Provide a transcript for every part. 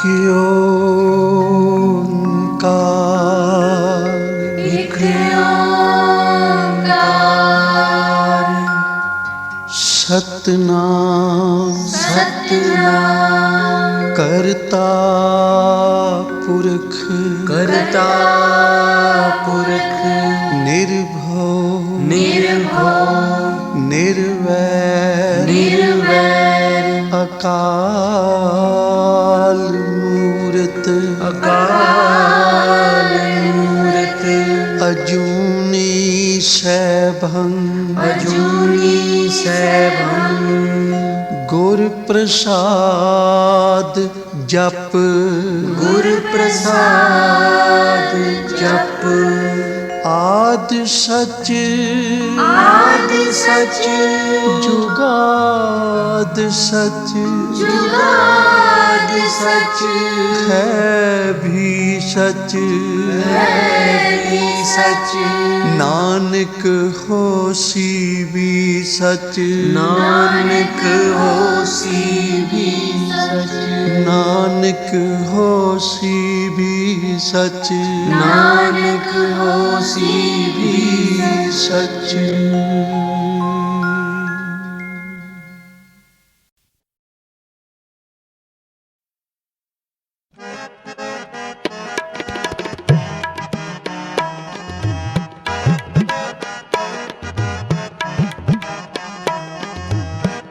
एक ओंकार सतनाम सतनाम करता पुरख करता पुरख निर्भव निर्भव निर्वैर निर्वैर अकाल मूरत अकाल मूरत अजूनी सैभं अजूनी सैभं गुर प्रसाद जप गुर प्रसाद जप आद सच आदि सच जुगाद सच जुगाद सच है भी सच है भी सच नानक होसी भी सच नानक होसी भी सच नानक होसी भी सच नानक होसी भी सच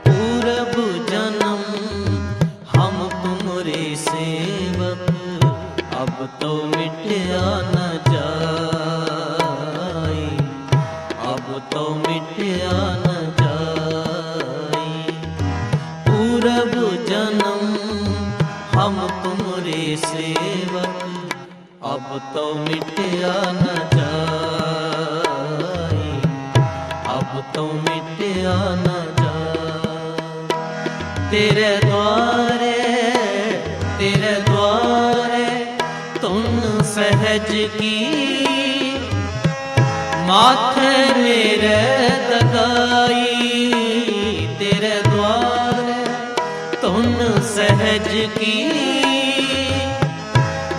पूरब जन्म हम तुमरे सेवक, अब तो मिटया न जाए, अब तो मिटया न जाए। पूरब जन्म हम तुमरे सेवक, अब तो मिटया न जाए, अब तो मिटया न जाए। तेरे द्वारे तुम सहज की, माथे मेरे दगाई। तेरे द्वारे तुम सहज की,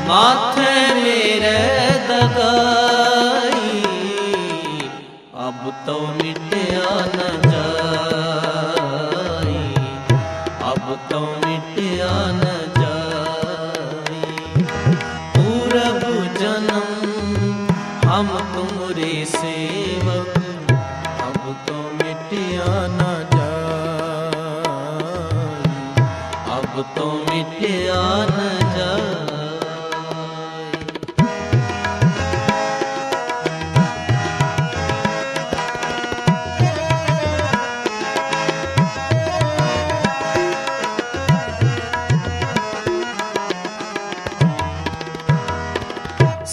माथे मेरे दगाई। अब तो मिटया न जाए, अब तो मिटया न जाए। पूरब जन्म हम तुमरे सेवक, अब तो मिटया न जाए, अब तो मिटया न जाए।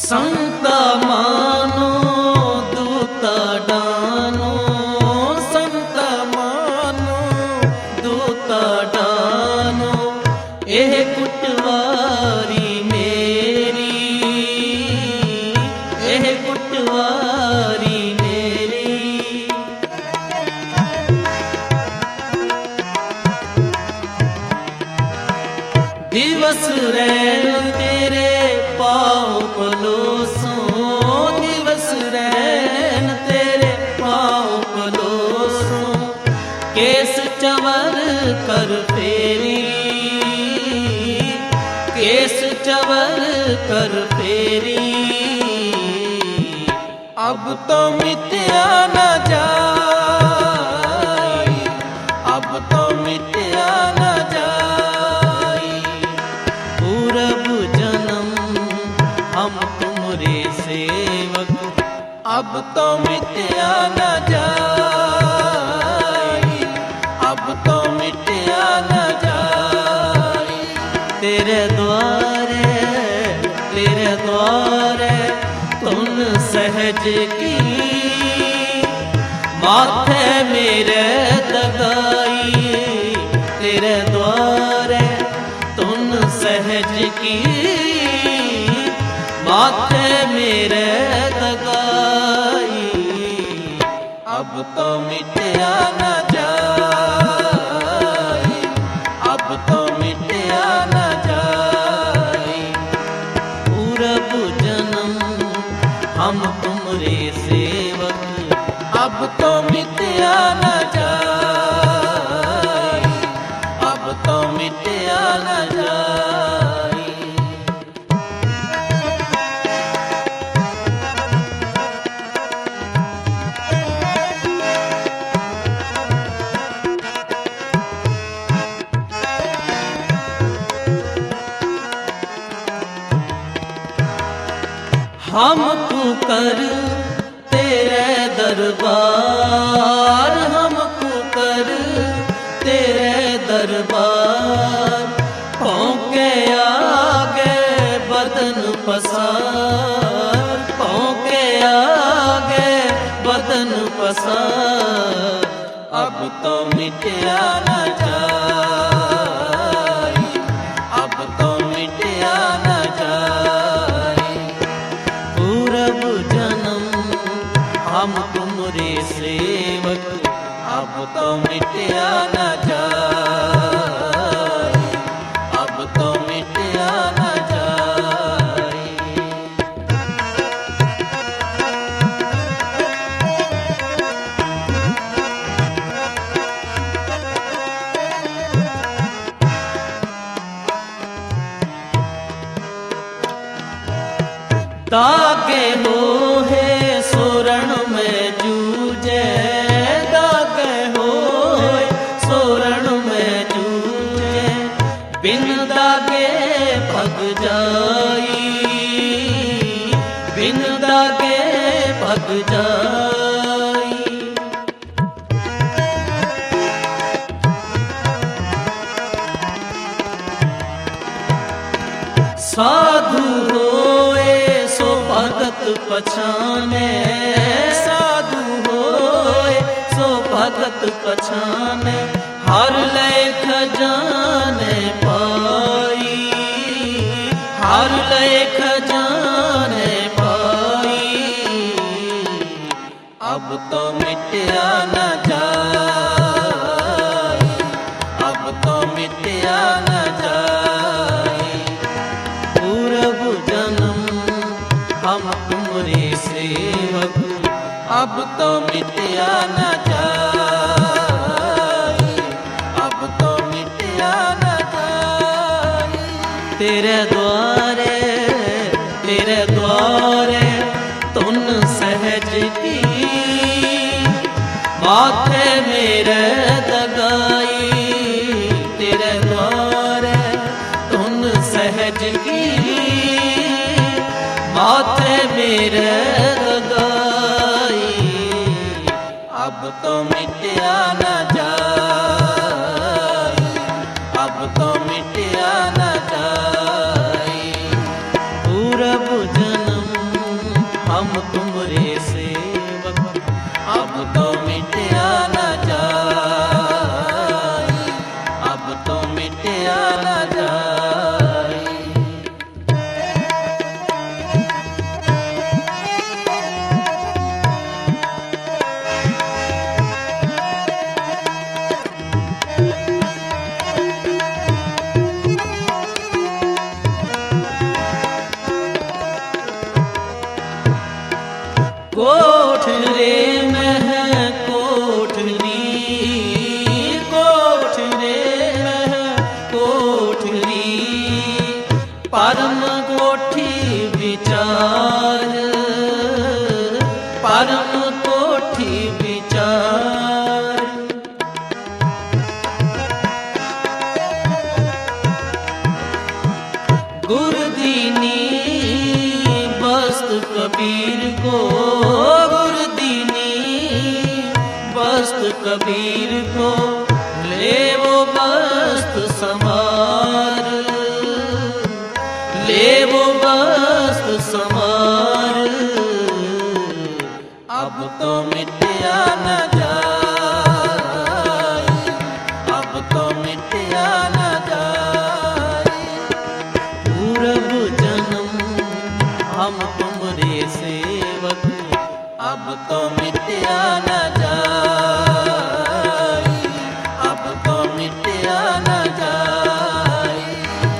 संत मानो दूत डानो, संत मानो दूत डानो। एह कुटवारी मेरी, एह कुटवारी मेरी। दिवस रैन तेरे पाँव पलोसो, दिवस रैन तेरे पाँव पलोसो। केस चवर कर फेरी, केस चवर कर फेरी। अब तो मिटया न जाए, अब तो मिटया न जाए। पूरब जन्म हम तुमरे सेवक, अब तो मिटया न जाए, अब तो मिटया न जाए। तेरे द्वारे तुम सहज की, माथे मेरे दगाई। तेरे द्वारे तुम सहज की, माथे मेरे दगाई। अब तो मिटया न जाए, अब तो मिटया न जाए। हमको कर तेरे दरबार, हमको कर तेरे दरबार। पौके आगे बदन पसार, पौके आगे बदन पसार। अब तो मिटया न जाए, अब तो मिटया न जाए। पूरब जन्म हम तुमरे सेवक, अब तो मिटया न जाए, अब तो मिटया न जाए। दागे हो है सोरण में जूझे, दागे हो सोरण में जूझे। बिन दागे भग जाई, बिन दागे भग जाई। साधु होए सो भगत पछाने, साधु होए सो भगत पछाने। हर लेख जाने पाई, हर लेख जाने पाई। अब तो मिटया न जाए, अब तो मिटया न जाए। पूरब जन्म हम तुमरे सेवक, अब तो मिटया न जाए, अब तो मिटया न जाए। तेरे द्वारे तुन सहज की माथे मेरे दगाई। तेरे द्वारे तुन सहज की माथे मेरे दगाई। अब तो मिटया न जाए, अब तो मिटया न जाए। पूरब जन्म हम तुमरे सेवक, अब तो मिटया न जाए, अब तो मिटया न जाए। कोठरे में है कोठरी, कोठरे में है कोठरी। परम कोठी विचार, परम कोठी विचार। गुरदीनी बस्त कबीर को, गुरदीनी बस्त कबीर को। ले वो बस्त समार, ले वो बस्त समार। अब तो मिटया न जाए, अब तो मिटया न जाए। पूरब जन्म हम तुमरे सेवक, अब तो मिटया न जाए, अब तो मिटया न जाए।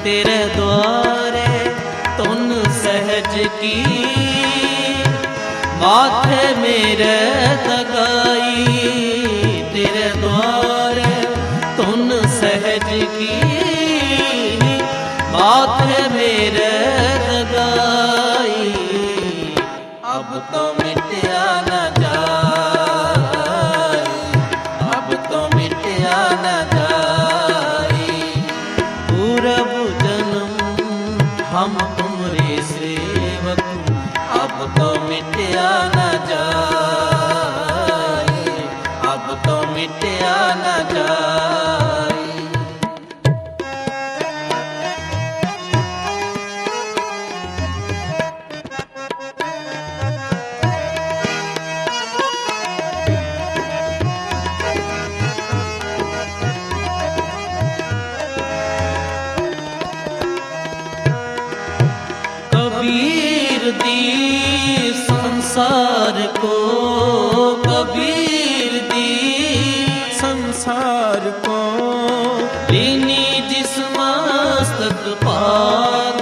तेरे द्वारे तुन सहज की माथे मेरे दगाई। तेरे द्वारे तुन सहज की माथे मेरे दगाई। अब तो मिटया न जाए, अब तो मिटया न जाए। पूरब जन्म हम तुमरे सेवक, अब संसार को कबीर दी संसार को लीनी जिस मस्तक पाग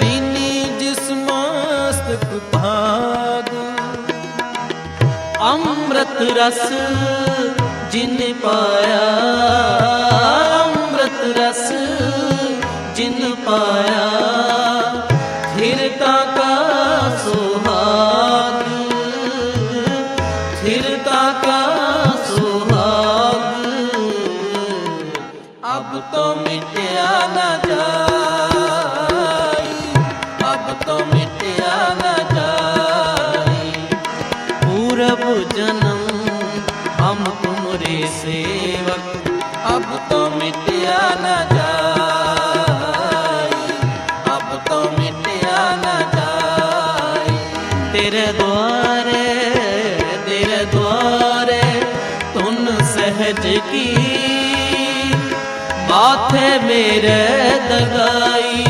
लीनी जिस मस्तक भाग अमृत रस जिन पाया अमृत रस जिन पाया स्थिरता का सुहाग स्थिरता का सुहाग अब तो मिटया न जाए अब तो मिटया न जाए पूरब जन्म हम तुमरे सेवक अब तो मिटया न जाए अब तो मिटया न जाए तेरे द्वारे तुन सहज की बात है मेरे दगाई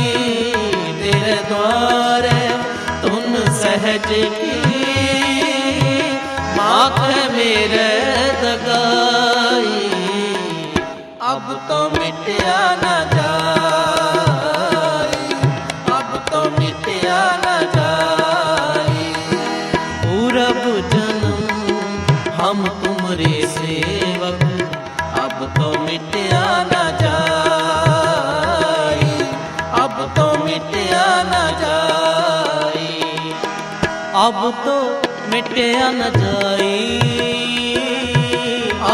तेरे द्वारे तुन सहज की बात है मेरे दगाई अब तो मिटया न जाए अब तो मिटया न जाए पूरब जन्म हम तुमरे सेवक अब तो मिटया न जाए अब तो मिटया न जाए अब तो मिटया न जाए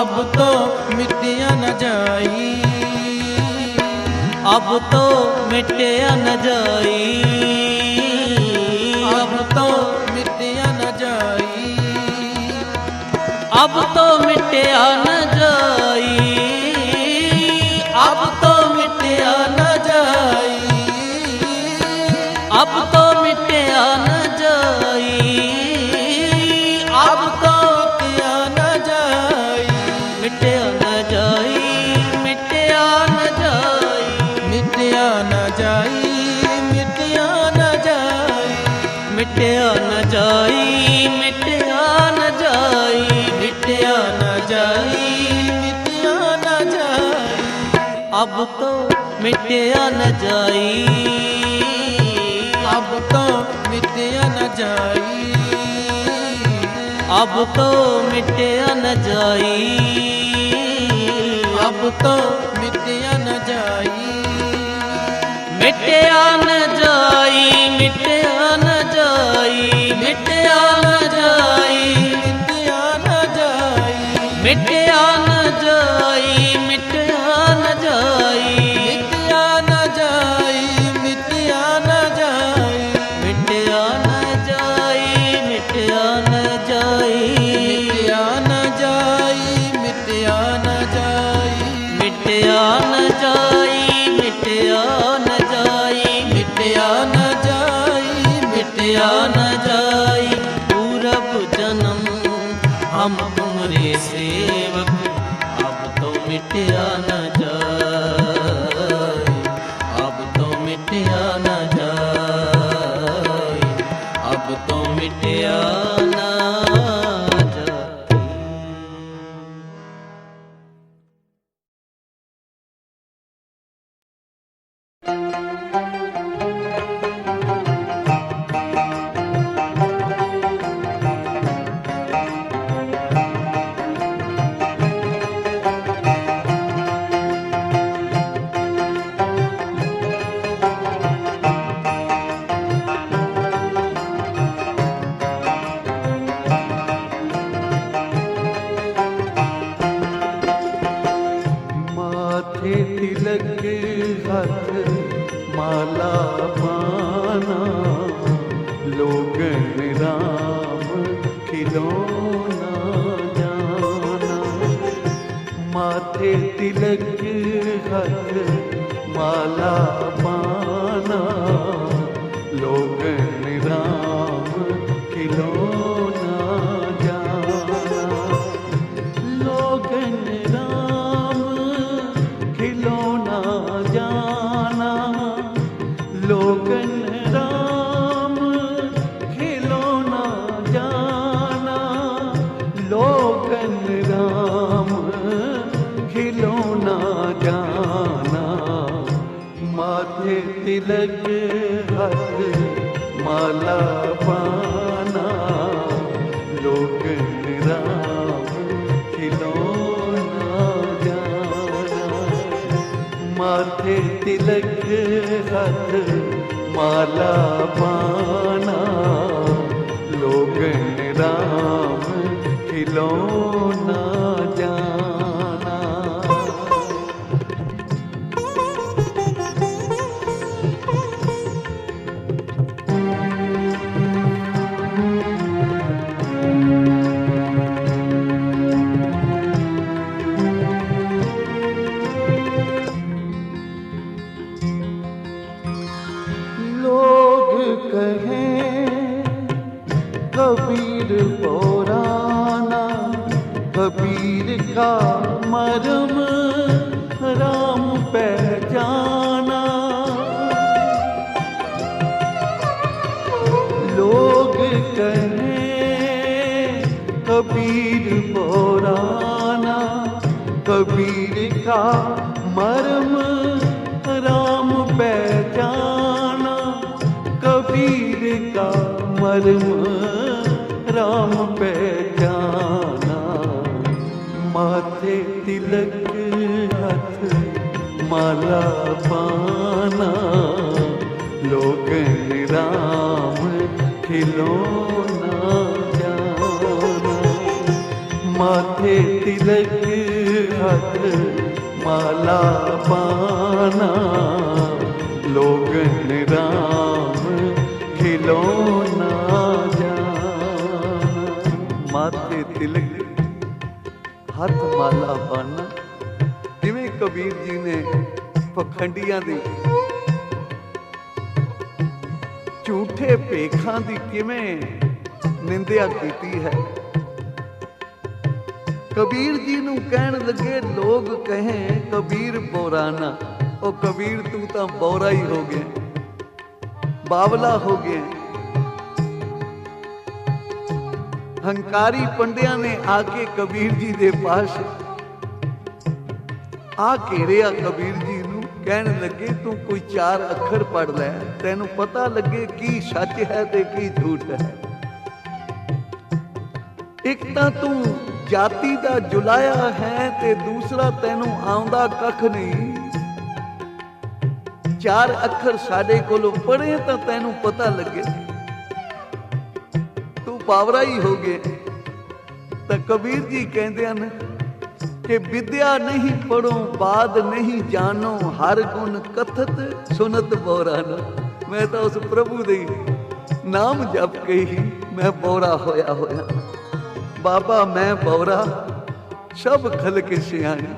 अब तो मिटया न जाई अब तो मिटया न जाए अब तो मिटया न जाई अब तो मिटया न जाए अब तो मिटया न जाए अब तो मिटया न जाए अब तो मिटया न जाई मिटया न जाए मिटया न जाए मिटया न जाई मिटया न जाई मिटया न जाए मिटया न जाए मिटया न जाए मिटया न जाई अब तो मिटया न जाए अब तो मिटया न जाई अब तो मिटया न जाए अब तो मिटया न जाई मिटया न जाए मिटया न जाए मिटया न जाए मिटया न जाई मिटया न जाए मिटया न जाए मिटया न जाई मिटया न जाई मिटया न जाए मिटया न जाए मिटया न जाई मिटया न जाई मिटया न जाए मिटया न जाए मिटया न जाई मिटया न जाए पूरब जन्म हम तुमरे सेवक अब तो मिटया न जाए अब तो मिटया न जाए अब तो मिटया न जाए माथे तिलक हाथ माला माना लोगन राम खिलौना जाना माथे तिलक हाथ माला माना लोगन राम खिलौना जाना लोगन राम खिलौना जाना लोगन राम खिलौना तिलक हाथ माला पाना, लोग राम खिलौना जाना। माथे तिलक हाथ माला पाना, लोग राम खिलौना जाना। लोग कहें कबीर पुराना, कबीर का मरम राम पहचाना। लोग कहें कबीर पुराना, कबीर का मरम राम पहचाना। कबीर का मरम राम पहचाना। माथे तिलक हाथ माला पाना, लोग राम खिलौना जाना। माथे तिलक हाथ माला पाना, लोग राम खिलौना जाना। माथे तिलक हथ माला पाना, जिवें कबीर जी ने पखंडियां दी झूठे भेखां दी किवें निंदिया कीती है। कबीर जी नूं कहण लगे लोग कहें कबीर बोराना, ओ कबीर तू तां बोरा ही हो गया, बावला हो गया। हंकारी पंडिया ने आके कबीर जी दे पास आ घेरिया कबीर जी नूं, कहण लगे तू कोई 4 अखर पढ़ लै, तैनूं पता लगे की सच है ते की झूठ है। एक तां तू जाति दा जुलाया है ते दूसरा तैनूं आउंदा कख नहीं। 4 अखर साडे कोलों पढ़े तां तैनूं पता लगे, तू बावरा ही हो गए। तां कबीर जी कहंदे हन कि विद्या नहीं पढ़ो बाद नहीं जानो, हर गुण कथत सुनत बोराना। मैं तो उस प्रभु दे नाम जप के ही मैं बोरा होया होया। बाबा मैं बोरा, सब खलक सियाणी,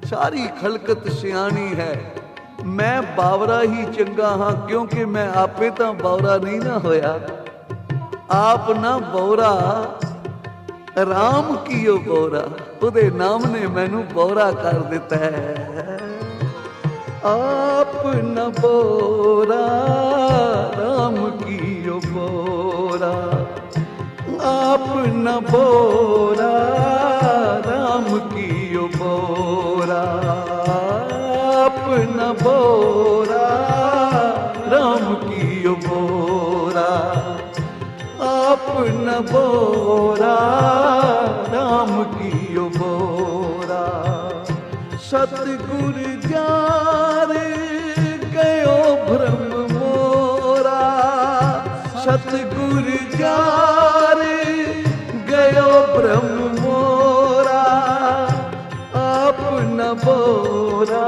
सारी खलकत सियाणी है। मैं बावरा ही चंगा हाँ, क्योंकि मैं आपे तां बावरा नहीं ना होया। आप ना बोरा, राम कीओ बोरा, उहदे नाम ने मैनू बोरा कर दिता है। आप न बोरा, राम कीओ बोरा। आप न बोरा, राम कीओ बोरा। आप न बोरा, राम कीओ बोरा। आप न बोरा, राम कीओ बोरा। सतगुर जार गयो भ्रम मोरा। सतगुर जार गयो भ्रम मोरा। आप न बोरा,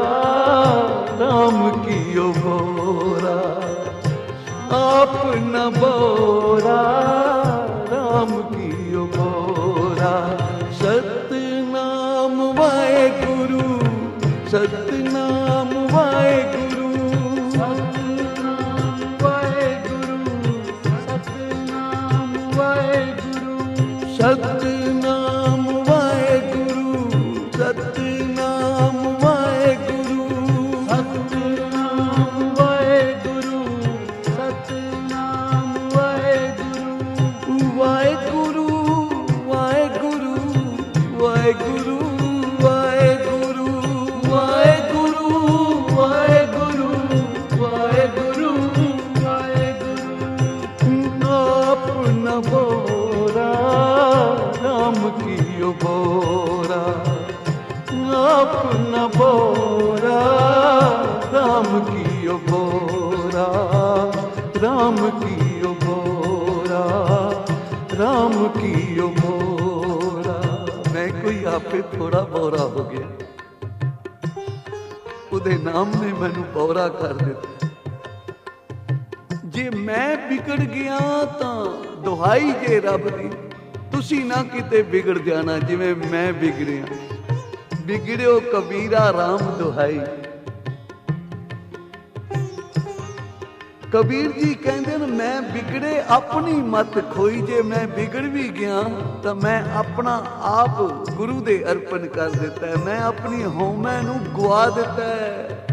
राम कीओ बोरा। आप न बोरा, राम कीओ बोरा। सतनाम वाहेगुरु, सतनाम वाहेगुरु। सतनाम वाहेगुरु, सतनाम वाहेगुरु। सतनाम वाहेगुरु, सतनाम वाहेगुरु। सतनाम वाहेगुरु, सतनाम वाहेगुरु। वाहेगुरु, वाहेगुरु, वाहेगुरु, वाहेगुरु, वाहेगुरु, न बोरा, राम की बोरा, राम की बोरा, राम की बोरा। मैं कोई आपे थोड़ा बोरा हो गया, ਉਹਦੇ ਨਾਮ ਨੇ ਮੈਨੂੰ ਬੋਰਾ ਕਰ ਦਿੱਤਾ। ਜੇ ਮੈਂ ਵਿਗੜ ਗਿਆ ਤਾਂ ਦੁਹਾਈ ਜੇ ਰੱਬ ਦੀ, ਤੁਸੀਂ ਨਾ ਕਿਤੇ ਵਿਗੜ ਜਾਣਾ ਜਿਵੇਂ ਮੈਂ ਵਿਗੜਿਆ। ਵਿਗੜਿਓ ਕਬੀਰਾ ਰਾਮ ਦੁਹਾਈ। ਕਬੀਰ ਜੀ ਕਹਿੰਦੇ ਨੇ ਮੈਂ ਵਿਗੜੇ ਆਪਣੀ ਮਤ ਖੋਈ। ਜੇ ਮੈਂ ਵਿਗੜ ਵੀ ਗਿਆ ਤਾਂ ਮੈਂ ਆਪਣਾ ਆਪ ਗੁਰੂ ਦੇ ਅਰਪਣ ਕਰ ਦਿੱਤਾ ਹੈ। ਮੈਂ ਆਪਣੀ ਹਉਮੈ ਨੂੰ ਗਵਾ ਦਿੱਤਾ ਹੈ।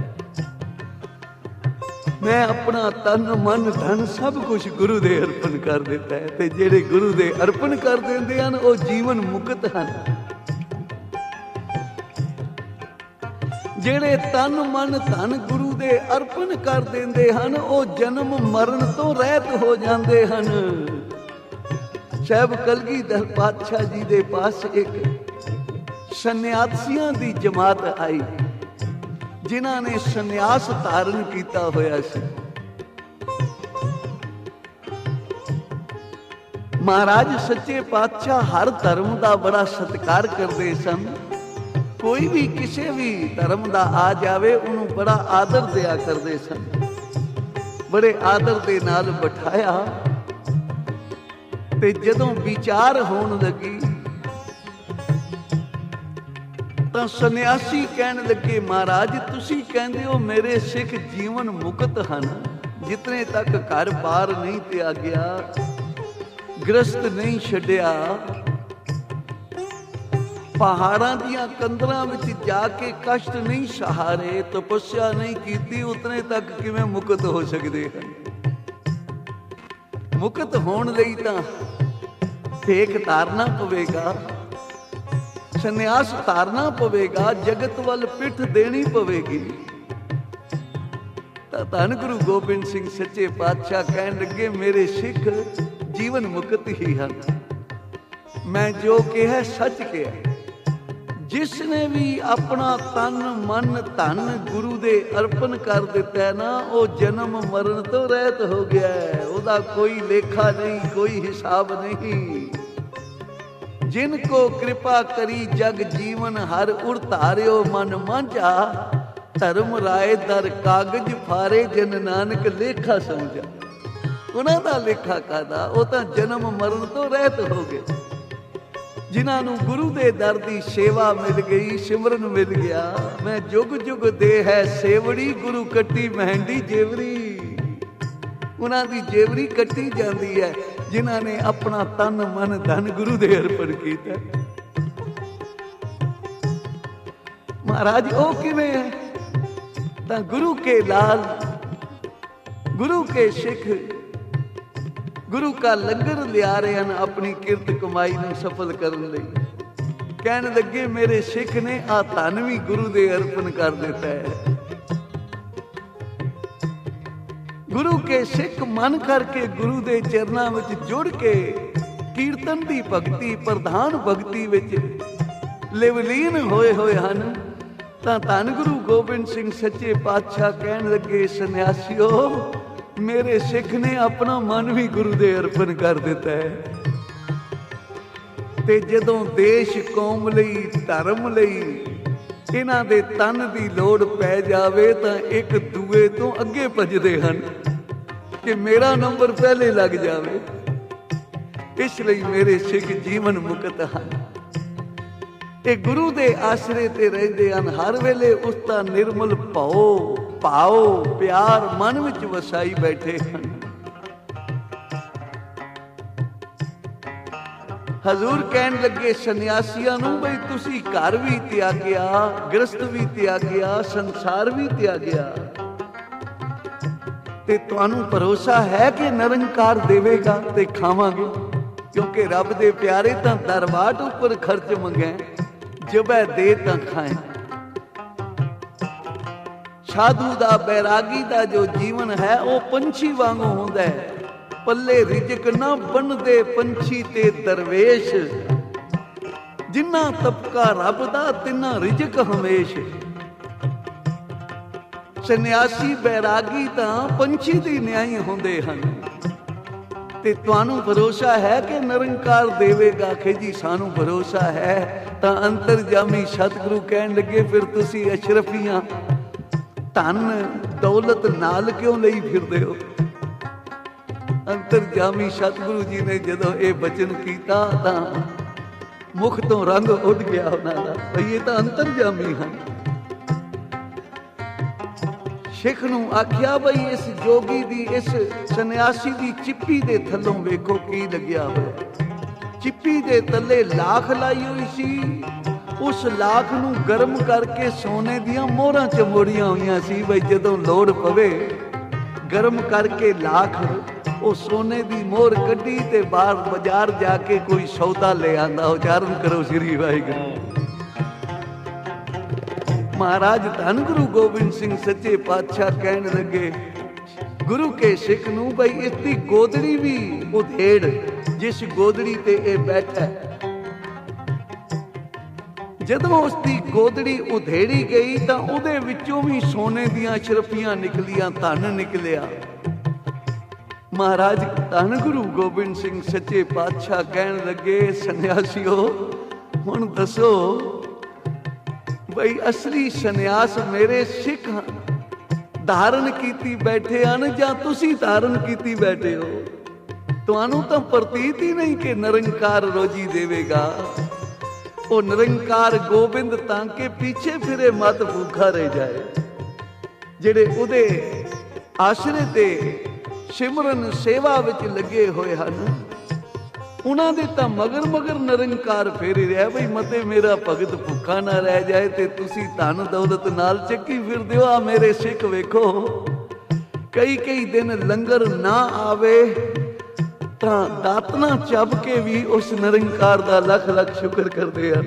ਮੈਂ ਆਪਣਾ ਤਨ ਮਨ ਧਨ ਸਭ ਕੁਝ ਗੁਰੂ ਦੇ ਅਰਪਣ ਕਰ ਦਿੱਤਾ ਹੈ। ਤੇ ਜਿਹੜੇ ਗੁਰੂ ਦੇ ਅਰਪਣ ਕਰ ਦਿੰਦੇ ਹਨ ਉਹ ਜੀਵਨ ਮੁਕਤ ਹਨ। ਜਿਹੜੇ ਤਨ ਮਨ ਧਨ ਗੁਰੂ ਦੇ ਅਰਪਣ ਕਰ ਦਿੰਦੇ ਹਨ ਉਹ ਜਨਮ ਮਰਨ ਤੋਂ ਰਹਿਤ ਹੋ ਜਾਂਦੇ ਹਨ। ਸਾਹਿਬ ਕਲਗੀਧਰ ਪਾਤਸ਼ਾਹ ਜੀ ਦੇ ਪਾਸ ਇੱਕ ਸੰਨਿਆਸੀਆਂ ਦੀ ਜਮਾਤ ਆਈ ਜਿਨ੍ਹਾਂ ਨੇ ਸੰਨਿਆਸ ਧਾਰਨ ਕੀਤਾ ਹੋਇਆ ਸੀ। ਮਹਾਰਾਜ ਸੱਚੇ ਪਾਤਸ਼ਾਹ ਹਰ ਧਰਮ ਦਾ ਬੜਾ ਸਤਿਕਾਰ ਕਰਦੇ ਸਨ। ਕੋਈ ਵੀ ਕਿਸੇ ਵੀ ਧਰਮ ਦਾ ਆ ਜਾਵੇ ਉਹਨੂੰ ਬੜਾ ਆਦਰ ਦਿਆ ਕਰਦੇ ਸਨ। ਬੜੇ ਆਦਰ ਦੇ ਨਾਲ ਬਿਠਾਇਆ ਤੇ ਜਦੋਂ ਵਿਚਾਰ ਹੋਣ ਲੱਗੀ ਤਾਂ ਸੰਨਿਆਸੀ ਕਹਿਣ ਲੱਗੇ ਮਹਾਰਾਜ ਤੁਸੀਂ ਕਹਿੰਦੇ ਹੋ ਮੇਰੇ ਸਿੱਖ ਜੀਵਨ ਮੁਕਤ ਹਨ, ਜਿਤਨੇ ਤੱਕ ਘਰ ਬਾਰ ਨਹੀਂ ਤਿਆਗਿਆ, ਗ੍ਰਸਤ ਨਹੀਂ ਛੱਡਿਆ, ਪਹਾੜਾਂ ਦੀਆਂ ਕੰਦਰਾਂ ਵਿੱਚ ਜਾ ਕੇ ਕਸ਼ਟ ਨਹੀਂ ਸਹਾਰੇ, ਤਪੱਸਿਆ ਨਹੀਂ ਕੀਤੀ, ਉਤਨੇ ਤੱਕ ਕਿਵੇਂ ਮੁਕਤ ਹੋ ਸਕਦੇ ਹਨ। ਮੁਕਤ ਹੋਣ ਲਈ ਤਾਂ ਭੇਖ ਧਾਰਨਾ ਪਵੇਗਾ, ਸੰਨਿਆਸ ਧਾਰਨਾ ਪਵੇਗਾ, ਜਗਤ ਵੱਲ ਪਿੱਠ ਦੇਣੀ ਪਵੇਗੀ। ਤਾਂ ਧੰਨ ਗੁਰੂ ਗੋਬਿੰਦ ਸਿੰਘ ਸੱਚੇ ਪਾਤਸ਼ਾਹ ਕਹਿਣ ਲੱਗੇ ਮੇਰੇ ਸਿੱਖ ਜੀਵਨ ਮੁਕਤ ਹੀ ਹਨ। ਮੈਂ ਜੋ ਕਿਹਾ ਸੱਚ ਕਿਹਾ। ਜਿਸ ਨੇ ਵੀ ਆਪਣਾ ਤਨ ਮਨ ਧਨ ਗੁਰੂ ਦੇ ਅਰਪਣ ਕਰ ਦਿੱਤਾ ਹੈ ਨਾ ਉਹ ਜਨਮ ਮਰਨ ਤੋਂ ਰਹਿਤ ਹੋ ਗਿਆ ਹੈ। ਉਹਦਾ ਕੋਈ ਲੇਖਾ ਨਹੀਂ, ਕੋਈ ਹਿਸਾਬ ਨਹੀਂ। ਜਿਨ ਕੋ ਕਿਰਪਾ ਕਰੀ ਜਗ ਜੀਵਨ ਹਰ ਉਰ ਧਾਰਿਓ ਮਨ ਮਾਂਝਾ, ਧਰਮ ਰਾਏ ਦਰ ਕਾਗਜ਼ ਫਾਰੇ ਜਨ ਨਾਨਕ ਲੇਖਾ ਸਮਝਾ। ਉਹਨਾਂ ਦਾ ਲੇਖਾ ਕਾਹਦਾ, ਉਹ ਤਾਂ ਜਨਮ ਮਰਨ ਤੋਂ ਰਹਿਤ ਹੋ ਗਏ। ਜਿਨ੍ਹਾਂ ਨੂੰ ਗੁਰੂ ਦੇ ਦਰ ਦੀ ਸੇਵਾ ਮਿਲ ਗਈ, ਸਿਮਰਨ ਮਿਲ ਗਿਆ। ਮੈਂ ਜੁਗ ਜੁਗ ਦੇ ਹੈ ਸੇਵੜੀ, ਗੁਰੂ ਕੱਟੀ ਮਹਿੰਦੀ ਜੇਵਰੀ। ਉਹਨਾਂ ਦੀ ਜੇਵਰੀ ਕੱਟੀ ਜਾਂਦੀ ਹੈ ਜਿਨ੍ਹਾਂ ਨੇ ਆਪਣਾ ਤਨ ਮਨ ਧਨ ਗੁਰੂ ਦੇ ਅਰਪਣ ਕੀਤਾ। ਮਹਾਰਾਜ ਉਹ ਕਿਵੇਂ ਹੈ? ਤਾਂ ਗੁਰੂ ਕੇ ਲਾਲ, ਗੁਰੂ ਕੇ ਸਿੱਖ ਗੁਰੂ ਕਾ ਲੰਗਰ ਲਿਆ ਰਹੇ ਹਨ ਆਪਣੀ ਕਿਰਤ ਕਮਾਈ ਨੂੰ ਸਫਲ ਕਰਨ ਲਈ। ਕਹਿਣ ਲੱਗੇ ਮੇਰੇ ਸਿੱਖ ਨੇ ਆ ਧਨ ਵੀ ਗੁਰੂ ਦੇ ਅਰਪਣ ਕਰ ਦਿੱਤਾ ਹੈ। ਗੁਰੂ ਕੇ ਸਿੱਖ ਮਨ ਕਰਕੇ ਗੁਰੂ ਦੇ ਚਰਨਾਂ ਵਿੱਚ ਜੁੜ ਕੇ ਕੀਰਤਨ ਦੀ ਭਗਤੀ, ਪ੍ਰਧਾਨ ਭਗਤੀ ਵਿੱਚ ਲਿਵਲੀਨ ਹੋਏ ਹੋਏ ਹਨ। ਤਾਂ ਧੰਨ ਗੁਰੂ ਗੋਬਿੰਦ ਸਿੰਘ ਸੱਚੇ ਪਾਤਸ਼ਾਹ ਕਹਿਣ ਲੱਗੇ ਸੰਨਿਆਸੀਓ ਮੇਰੇ ਸਿੱਖ ਨੇ ਆਪਣਾ ਮਨ ਵੀ ਗੁਰੂ ਦੇ ਅਰਪਣ ਕਰ ਦਿੱਤਾ ਹੈ। ਤੇ ਜਦੋਂ ਦੇਸ਼ ਕੌਮ ਲਈ, ਧਰਮ ਲਈ ਇਹਨਾਂ ਦੇ ਤਨ ਦੀ ਲੋੜ ਪੈ ਜਾਵੇ ਤਾਂ ਇੱਕ ਦੂਏ ਤੋਂ ਅੱਗੇ ਭੱਜਦੇ ਹਨ ਕਿ ਮੇਰਾ ਨੰਬਰ ਪਹਿਲੇ ਲੱਗ ਜਾਵੇ। ਇਸ ਲਈ ਮੇਰੇ ਸਿੱਖ ਜੀਵਨ ਮੁਕਤ ਹਨ। ਇਹ ਗੁਰੂ ਦੇ ਆਸਰੇ ਤੇ ਰਹਿੰਦੇ ਹਨ। ਹਰ ਵੇਲੇ ਉਸ ਦਾ ਨਿਰਮਲ ਭਾਉ ਪਿਆਰ ਮਨ ਵਿੱਚ ਵਸਾਈ ਬੈਠੇ ਹਨ। ਹਜ਼ੂਰ ਕਹਿਣ ਲੱਗੇ ਸੰਨਿਆਸੀਆਂ ਨੂੰ ਬਈ ਤੁਸੀਂ ਘਰ ਵੀ ਤਿਆਗਿਆ, ਗ੍ਰਸਤ ਵੀ ਤਿਆਗਿਆ, ਸੰਸਾਰ ਵੀ ਤਿਆਗਿਆ, ਤੇ ਤੁਹਾਨੂੰ ਭਰੋਸਾ ਹੈ ਕਿ ਨਿਰੰਕਾਰ ਦੇਵੇਗਾ ਤੇ ਖਾਵਾਂਗੇ। ਕਿਉਂਕਿ ਰੱਬ ਦੇ ਪਿਆਰੇ ਤਾਂ ਦਰਬਾਰ ਉੱਪਰ ਖਰਚ ਮੰਗੈ, ਜਬੈ ਦੇ ਤਾਂ ਖਾਏ। ਸਾਧੂ ਦਾ, ਬੈਰਾਗੀ ਦਾ ਜੋ ਜੀਵਨ ਹੈ ਉਹ ਪੰਛੀ ਵਾਂਗੂ ਹੁੰਦਾ ਹੈ। ਪੱਲੇ ਰਿਜਕ ਨਾ ਬਣਦੇ ਪੰਛੀ ਤੇ ਦਰਵੇਸ਼, ਜਿਨ੍ਹਾਂ ਤਪਕਾ ਰੱਬ ਦਾ ਤਿੰਨਾ ਰਿਜਕ ਹਮੇਸ਼। ਸੰਨਿਆਸੀ ਬੈਰਾਗੀ ਤਾਂ ਪੰਛੀ ਦੀ ਨਿਆਈ ਹੁੰਦੇ ਹਨ, ਤੇ ਤੁਹਾਨੂੰ ਭਰੋਸਾ ਹੈ ਕਿ ਨਿਰੰਕਾਰ ਦੇਵੇਗਾ? ਕਿ ਜੀ ਸਾਨੂੰ ਭਰੋਸਾ ਹੈ। ਤਾਂ ਅੰਤਰਜਾਮੀ ਸਤਿਗੁਰੂ ਕਹਿਣ ਲੱਗੇ, ਫਿਰ ਤੁਸੀਂ ਅਸ਼ਰਫੀਆਂ ਧਨ ਦੌਲਤ ਨਾਲ ਕਿਉਂ ਲਈ ਫਿਰਦੇ ਹੋ? ਅੰਤਰਜਾਮੀ ਸਤਿਗੁਰੂ ਜੀ ਨੇ ਜਦੋਂ ਇਹ ਬਚਨ ਕੀਤਾ ਤਾਂ ਮੁਖ ਤੋਂ ਰੰਗ ਉੱਡ ਗਿਆ ਉਹਨਾਂ ਦਾ, ਭਈ ਇਹ ਤਾਂ ਅੰਤਰਜਾਮੀ ਹਨ। ਸਿੱਖ ਨੂੰ ਆਖਿਆ, ਬਈ ਇਸ ਜੋਗੀ ਦੀ, ਇਸ ਸੰਨਿਆਸੀ ਦੀ ਚਿੱਪੀ ਦੇ ਥੱਲੋਂ ਵੇਖੋ ਕੀ ਲੱਗਿਆ ਹੋਇਆ। ਚਿੱਪੀ ਦੇ ਥੱਲੇ ਲਾਖ ਲਾਈ ਹੋਈ ਸੀ। ਉਸ ਲਾਖ ਨੂੰ ਗਰਮ ਕਰਕੇ ਸੋਨੇ ਦੀਆਂ ਮੋਹਰਾਂ ਚਮੋੜੀਆਂ ਹੋਈਆਂ ਸੀ, ਬਈ ਜਦੋਂ ਲੋੜ ਪਵੇ ਗਰਮ ਕਰਕੇ ਲਾਖ ਉਹ ਸੋਨੇ ਦੀ ਮੋਹਰ ਕੱਢੀ ਤੇ ਬਾਹਰ ਬਾਜ਼ਾਰ ਜਾ ਕੇ ਕੋਈ ਸੌਦਾ ਲੈ ਆਂਦਾ। ਉਚਾਰਨ ਕਰੋ ਸ੍ਰੀ ਵਾਹਿਗੁਰੂ। ਮਹਾਰਾਜ ਧੰਨ ਗੁਰੂ ਗੋਬਿੰਦ ਸਿੰਘ ਸੱਚੇ ਪਾਤਸ਼ਾਹ ਕਹਿਣ ਲੱਗੇ ਗੁਰੂ ਕੇ ਸਿੱਖ ਨੂੰ, ਬਈ ਇਸ ਦੀ ਗੋਦੜੀ ਵੀ ਉਧੇੜ, ਜਿਸ ਗੋਦੜੀ ਤੇ ਇਹ ਬੈਠਾ। ਜਦੋਂ ਉਸ ਦੀ ਗੋਦੜੀ ਉਧੇੜੀ ਗਈ ਤਾਂ ਉਹਦੇ ਵਿੱਚੋਂ ਵੀ ਸੋਨੇ ਦੀਆਂ ਸ਼ਰਫੀਆਂ ਨਿਕਲੀਆਂ, ਧਨ ਨਿਕਲਿਆ। ਮਹਾਰਾਜ ਧੰਨ ਗੁਰੂ ਗੋਬਿੰਦ ਸਿੰਘ ਸੱਚੇ ਪਾਤਸ਼ਾਹ ਕਹਿਣ ਲੱਗੇ, ਸੰਨਿਆਸੀਓ ਹੁਣ ਦੱਸੋ, ਬਈ ਅਸਲੀ ਸੰਨਿਆਸ ਮੇਰੇ ਸਿੱਖ ਧਾਰਨ ਕੀਤੀ ਬੈਠੇ ਹਨ ਜਾਂ ਤੁਸੀਂ ਧਾਰਨ ਕੀਤੀ ਬੈਠੇ ਹੋ? ਤੁਹਾਨੂੰ ਤਾਂ ਪ੍ਰਤੀਤ ਹੀ ਨਹੀਂ ਕਿ ਨਿਰੰਕਾਰ ਰੋਜੀ ਦੇਵੇਗਾ। ਉਹ ਨਿਰੰਕਾਰ ਗੋਬਿੰਦ ਤਾਂ ਕਿ ਪਿੱਛੇ ਫਿਰੇ ਮਤ ਭੁੱਖਾ ਰਹਿ ਜਾਏ। ਜਿਹੜੇ ਉਹਦੇ ਆਸਰੇ ਤੇ ਸਿਮਰਨ ਸੇਵਾ ਵਿੱਚ ਲੱਗੇ ਹੋਏ ਹਨ, ਉਹਨਾਂ ਦੇ ਤਾਂ ਮਗਰ ਮਗਰ ਨਿਰੰਕਾਰ ਫੇਰੀ ਰਿਹਾ, ਬਈ ਮਤੇ ਮੇਰਾ ਭਗਤ ਭੁੱਖਾ ਨਾ ਰਹਿ ਜਾਏ। ਤੇ ਤੁਸੀਂ ਧਨ ਦੌਲਤ ਨਾਲ ਚੱਕੀ ਫਿਰਦੇ ਹੋ। ਆ ਮੇਰੇ ਸਿੱਖ ਵੇਖੋ, ਕਈ ਦਿਨ ਲੰਗਰ ਨਾ ਆਵੇ ਤਾਂ ਦਾਤਨਾ ਚੱਬ ਕੇ ਵੀ ਉਸ ਨਿਰੰਕਾਰ ਦਾ ਲੱਖ ਲੱਖ ਸ਼ੁਕਰ ਕਰਦੇ ਹਨ।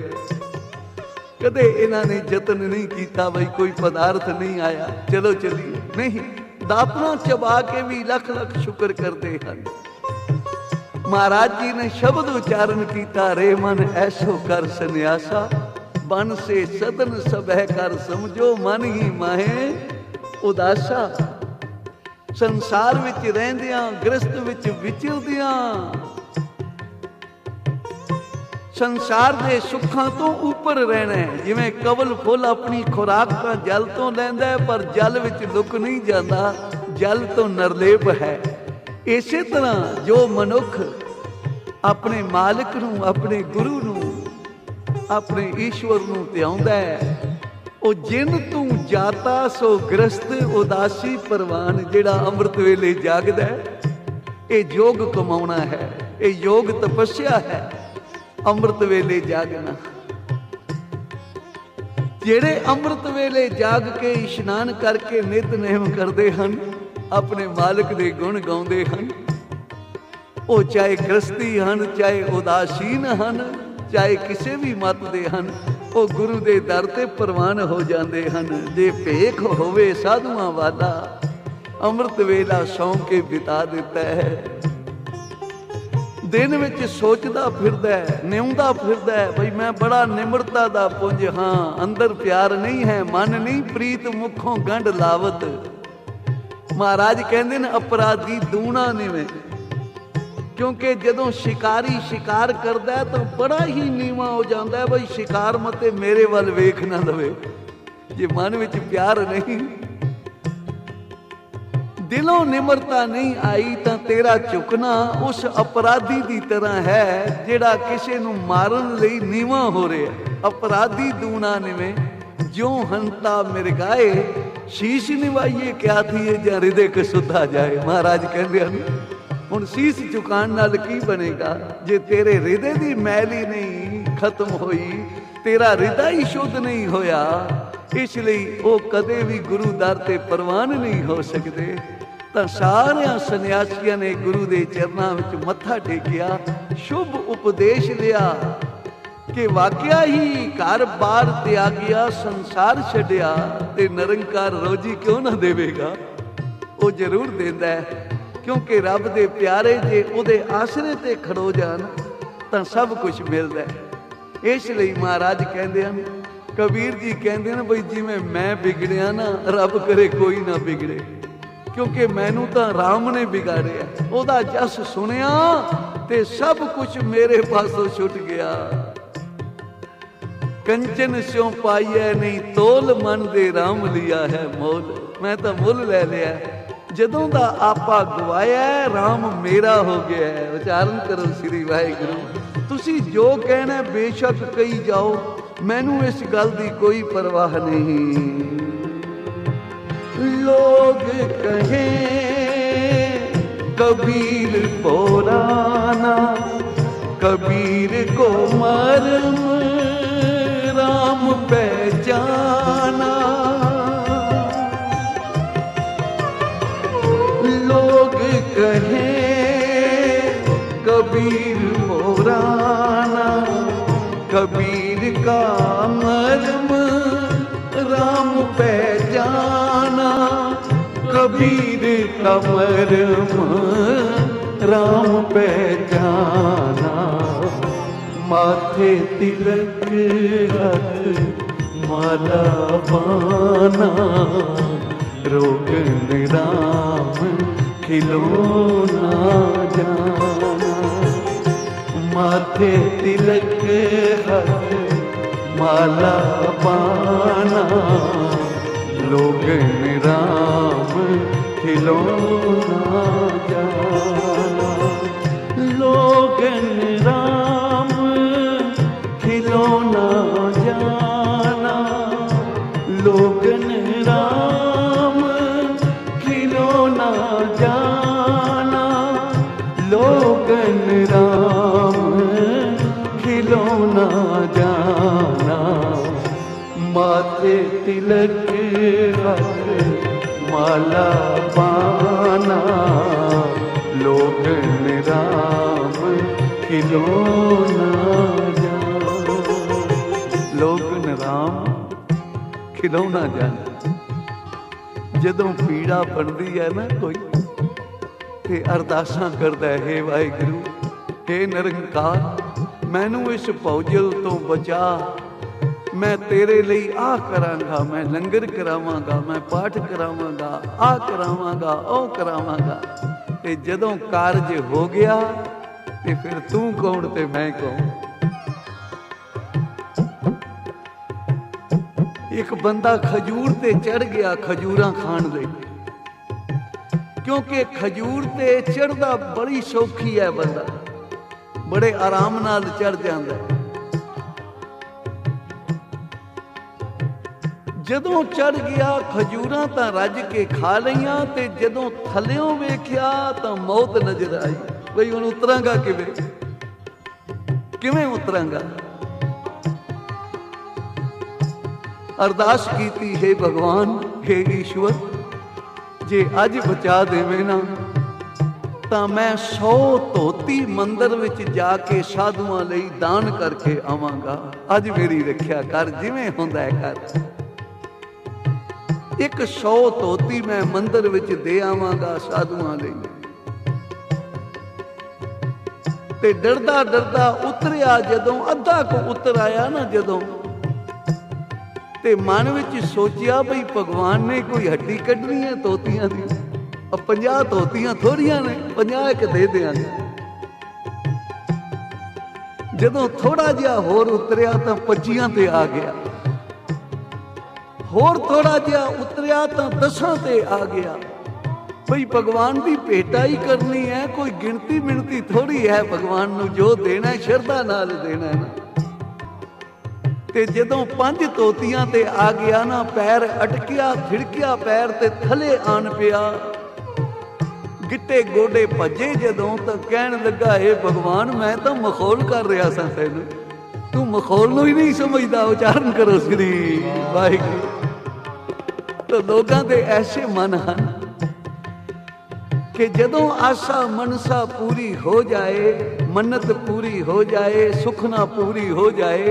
ਕਦੇ ਇਹਨਾਂ ਨੇ ਯਤਨ ਨਹੀਂ ਕੀਤਾ ਬਈ ਕੋਈ ਪਦਾਰਥ ਨਹੀਂ ਆਇਆ, ਚਲੋ ਚਲੀਏ, ਨਹੀਂ, ਦਾਤਨਾ ਚਬਾ ਕੇ ਵੀ ਲੱਖ ਲੱਖ ਸ਼ੁਕਰ ਕਰਦੇ ਹਨ। ਮਹਾਰਾਜ ਜੀ ਨੇ ਸ਼ਬਦ ਉਚਾਰਨ ਕੀਤਾ, ਰੇ ਮਨ ਐਸੋ ਕਰ ਸੰਨਿਆਸਾ, ਬਨ ਸੇ ਸਦਨ ਸਭੈ ਕਰ ਸਮਝੋ, ਮਨ ਹੀ ਮਾਹੇ ਉਦਾਸਾ। ਸੰਸਾਰ ਵਿੱਚ ਰਹਿੰਦਿਆਂ, ਗ੍ਰਸਤ ਵਿੱਚ ਵਿਚਰਦਿਆਂ, ਸੰਸਾਰ ਦੇ ਸੁੱਖਾਂ ਤੋਂ ਉੱਪਰ ਰਹਿਣਾ ਹੈ। ਜਿਵੇਂ ਕਵਲ ਫੁੱਲ ਆਪਣੀ ਖੁਰਾਕ ਤਾਂ ਜਲ ਤੋਂ ਲੈਂਦਾ ਹੈ, ਪਰ ਜਲ ਵਿੱਚ ਲੁਕ ਨਹੀਂ ਜਾਂਦਾ, ਜਲ ਤੋਂ ਨਿਰਲੇਪ ਹੈ। ਇਸੇ ਤਰ੍ਹਾਂ ਜੋ ਮਨੁੱਖ ਆਪਣੇ ਮਾਲਕ ਨੂੰ, ਆਪਣੇ ਗੁਰੂ ਨੂੰ, ਆਪਣੇ ਈਸ਼ਵਰ ਨੂੰ ਧਿਆਉਂਦਾ ਹੈ, ਉਹ ਜਿਨ ਤੂੰ ਜਾਤਾ ਸੋ ਗ੍ਰਸਤ ਉਦਾਸੀ ਪ੍ਰਵਾਨ। ਜਿਹੜਾ ਅੰਮ੍ਰਿਤ ਵੇਲੇ ਜਾਗਦਾ ਹੈ, ਇਹ ਯੋਗ ਕਮਾਉਣਾ ਹੈ, ਇਹ ਯੋਗ ਤਪੱਸਿਆ ਹੈ, ਅੰਮ੍ਰਿਤ ਵੇਲੇ ਜਾਗਣਾ। ਜਿਹੜੇ ਅੰਮ੍ਰਿਤ ਵੇਲੇ ਜਾਗ ਕੇ ਇਸ਼ਨਾਨ ਕਰਕੇ ਨਿਤਨੇਮ ਕਰਦੇ ਹਨ, ਆਪਣੇ ਮਾਲਕ ਦੇ ਗੁਣ ਗਾਉਂਦੇ ਹਨ, ਉਹ ਚਾਹੇ ਗ੍ਰਸਤੀ ਹਨ, ਚਾਹੇ ਉਦਾਸੀਨ ਹਨ, ਚਾਹੇ ਕਿਸੇ ਵੀ ਮਤ ਦੇ ਹਨ, ਉਹ ਗੁਰੂ ਦੇ ਦਰ ਤੇ ਪ੍ਰਵਾਨ ਹੋ ਜਾਂਦੇ ਹਨ। ਜੇ ਭੇਖ ਹੋਵੇ ਸਾਧੂਆਂ ਵਾਲਾ, ਅੰਮ੍ਰਿਤ ਵੇਲਾ ਸੌਂ ਕੇ ਬਿਤਾ ਦਿੱਤਾ ਹੈ। ਦਿਨ ਵਿੱਚ ਸੋਚਦਾ ਫਿਰਦਾ ਹੈ, ਨਿਉਂਦਾ ਫਿਰਦਾ ਹੈ, ਬਈ ਮੈਂ ਬੜਾ ਨਿਮਰਤਾ ਦਾ ਪੁੰਜ ਹਾਂ, ਅੰਦਰ ਪਿਆਰ ਨਹੀਂ ਹੈ, ਮਨ ਨਹੀਂ ਪ੍ਰੀਤ, ਮੁਖੋਂ ਗੰਢ ਲਾਵਤ। ਮਹਾਰਾਜ ਕਹਿੰਦੇ ਨੇ ਅਪਰਾਧੀ ਦੂਣਾ ਨਿਵੇਂ, ਕਿਉਂਕਿ ਜਦੋਂ ਸ਼ਿਕਾਰੀ ਸ਼ਿਕਾਰ ਕਰਦਾ ਹੈ ਤਾਂ ਬੜਾ ਹੀ ਨੀਵਾਂ ਹੋ ਜਾਂਦਾ ਹੈ, ਬਈ ਸ਼ਿਕਾਰ ਮਤੇ ਮੇਰੇ ਵੱਲ ਵੇਖ ਨਾ ਲਵੇ। ਜੇ ਮਨ ਵਿੱਚ ਪਿਆਰ ਨਹੀਂ, ਦਿਲੋਂ ਨਿਮਰਤਾ ਨਹੀਂ ਆਈ, ਤਾਂ ਤੇਰਾ ਝੁਕਣਾ ਉਸ ਅਪਰਾਧੀ ਦੀ ਤਰ੍ਹਾਂ ਹੈ ਜਿਹੜਾ ਕਿਸੇ ਨੂੰ ਮਾਰਨ ਲਈ ਨੀਵਾਂ ਹੋ ਰਿਹਾ। ਅਪਰਾਧੀ ਦੂਣਾ ਨਿਵੇਂ, ਜਿਉ ਹੰਤਾ ਮਿਰਗਾਏ, ਸ਼ੀਸ਼ ਨਿਵਾਈਏ ਕਿਆ ਥੀਏ, ਜਾਂ ਹਿਰਦੇ ਕਸੁੱਧਾ ਜਾਏ। ਮਹਾਰਾਜ ਕਹਿੰਦੇ ਹਨ, ਹੁਣ ਸੀਸ ਝੁਕਾਉਣ ਨਾਲ ਕੀ ਬਣੇਗਾ ਜੇ ਤੇਰੇ ਹਿਰਦੇ ਦੀ ਮੈਲ ਹੀ ਨਹੀਂ ਖਤਮ ਹੋਈ, ਤੇਰਾ ਹਿਰਦਾ ਹੀ ਸ਼ੁੱਧ ਨਹੀਂ ਹੋਇਆ। ਇਸ ਲਈ ਉਹ ਕਦੇ ਵੀ ਗੁਰੂ ਦਰ ਤੇ ਪ੍ਰਵਾਨ ਨਹੀਂ ਹੋ ਸਕਦੇ। ਤਾਂ ਸਾਰਿਆਂ ਸੰਨਿਆਸੀਆਂ ਨੇ ਗੁਰੂ ਦੇ ਚਰਨਾਂ ਵਿੱਚ ਮੱਥਾ ਟੇਕਿਆ, ਸ਼ੁਭ ਉਪਦੇਸ਼ ਲਿਆ ਕਿ ਵਾਕਿਆ ਹੀ ਘਰ-ਬਾਰ ਤਿਆਗਿਆ, ਸੰਸਾਰ ਛੱਡਿਆ, ਤੇ ਨਿਰੰਕਾਰ ਰੋਜੀ ਕਿਉਂ ਨਾ ਦੇਵੇਗਾ? ਉਹ ਜ਼ਰੂਰ ਦਿੰਦਾ ਹੈ, ਕਿਉਂਕਿ ਰੱਬ ਦੇ ਪਿਆਰੇ ਜੇ ਉਹਦੇ ਆਸਰੇ ਤੇ ਖੜੋ ਜਾਣ ਤਾਂ ਸਭ ਕੁਝ ਮਿਲਦਾ ਹੈ। ਇਸ ਲਈ ਮਹਾਰਾਜ ਕਹਿੰਦੇ ਹਨ, ਕਬੀਰ ਜੀ ਕਹਿੰਦੇ ਹਨ ਬਈ ਜਿਵੇਂ ਮੈਂ ਵਿਗੜਿਆ ਨਾ, ਰੱਬ ਕਰੇ ਕੋਈ ਨਾ ਵਿਗੜੇ, ਕਿਉਂਕਿ ਮੈਨੂੰ ਤਾਂ ਰਾਮ ਨੇ ਵਿਗਾੜਿਆ। ਉਹਦਾ ਜਸ ਸੁਣਿਆ ਤੇ ਸਭ ਕੁਝ ਮੇਰੇ ਪਾਸੋਂ ਛੁੱਟ ਗਿਆ। ਕੰਚਨ ਸਿਉ ਪਾਈਐ ਨਹੀਂ ਤੋਲ, ਮਨ ਦੇ ਰਾਮ ਲਿਆ ਹੈ ਮੋਲ। ਮੈਂ ਤਾਂ ਮੁੱਲ ਲੈ ਲਿਆ। ਜਦੋਂ ਦਾ ਆਪਾ ਗਵਾਇਆ, ਰਾਮ ਮੇਰਾ ਹੋ ਗਿਆ। ਉਚਾਰਨ ਕਰੋ ਸ੍ਰੀ ਵਾਹਿਗੁਰੂ। ਤੁਸੀਂ ਜੋ ਕਹਿਣਾ ਬੇਸ਼ੱਕ ਕਹੀ ਜਾਓ, ਮੈਨੂੰ ਇਸ ਗੱਲ ਦੀ ਕੋਈ ਪਰਵਾਹ ਨਹੀਂ। ਲੋਗ ਕਹੇ कबीर पुराना, कबीर को मर्म राम पहचाना। लोग कहे कबीर पुराना, कबीर का मर्म राम पहचाना। कबीर का मर्म राम पहचाना। माथे तिलक माला बाना, रोगन राम खिलौना जाना। माथे तिलक माला बाना, लोगन राम खिलौना जाना। लोगन राम खिलौना जाना। लोगन राम खिलौना जाना। लोगन राम खिलौना जाना। माथे तिलक माला पाना, लोगन राम खिलौना जाना। लोगन राम खिलौना जाना। जदों पीड़ा बनती है ना कोई, ते अरदासां करता है, हे वाहिगुरू, हे निरंकार, मैनू इस भौजल तो बचा। मैं तेरे लिए आ करांगा, मैं लंगर करावांगा, मैं पाठ करावांगा, आ करावांगा, ओ करावांगा। ते जदों कारज हो गया ते फिर तू कौन ते मैं कौन। एक बंदा खजूर ते चढ़ गया खजूरां खाण लई, क्योंकि खजूर ते चढ़दा बड़ी सौखी है। बंदा बड़े आराम नाल चढ़ जांदा है। जदों चढ़ गया खजूरां तां रज के खा लईआं, ते जदों थल्लियों वेख्या तां मौत नजर आई। बई हुण उतरांगा किवें उतरांगा। अरदास कीती, हे भगवान, हे ईश्वर, जे अज बचा देवे ना तां मैं 100 धोती मंदिर विच जाके साधुआं लई दान करके आवांगा। अज मेरी रखिया कर, जिवें हुंदा है कर। एक 100 धोती मैं मंदिर विच दे आवांगा साधुआं लई। ते डरदा डरदा उतरिया। जदों अद्धा को उतर आया ना, जदों ते मन विच सोचिया बई भगवान ने कोई हड्डी कढनी है धोतियां दी। 50 धोतियां थोड़ियां ने, 50 एक दे देंगे। जदों थोड़ा जिहा होर उतरिया तां 25 ते आ गया। होर थोड़ा जिहा उतरिया तां 10 ते आ गया। भई भगवान की भेटा ही करनी है, कोई गिनती मिनती थोड़ी है। भगवान नूं जो देना है श्रद्धा नाल देना है ना। ते जदों 5 धोतियां ते आ गया ना, पैर अटकिया, थिड़किया पैर ते थले आन पिया। गिट्टे गोडे भजे जदों तां कहण लगा, हे भगवान, मैं तो मखौल कर रहा सा तैनूं, तू मखौल नूं ही नहीं समझदा। उचारण करो श्री वाहिगुरू। तो लोगों के ऐसे मन हैं कि जदों आशा मनसा पूरी हो जाए, मन्नत पूरी हो जाए, सुखना पूरी हो जाए,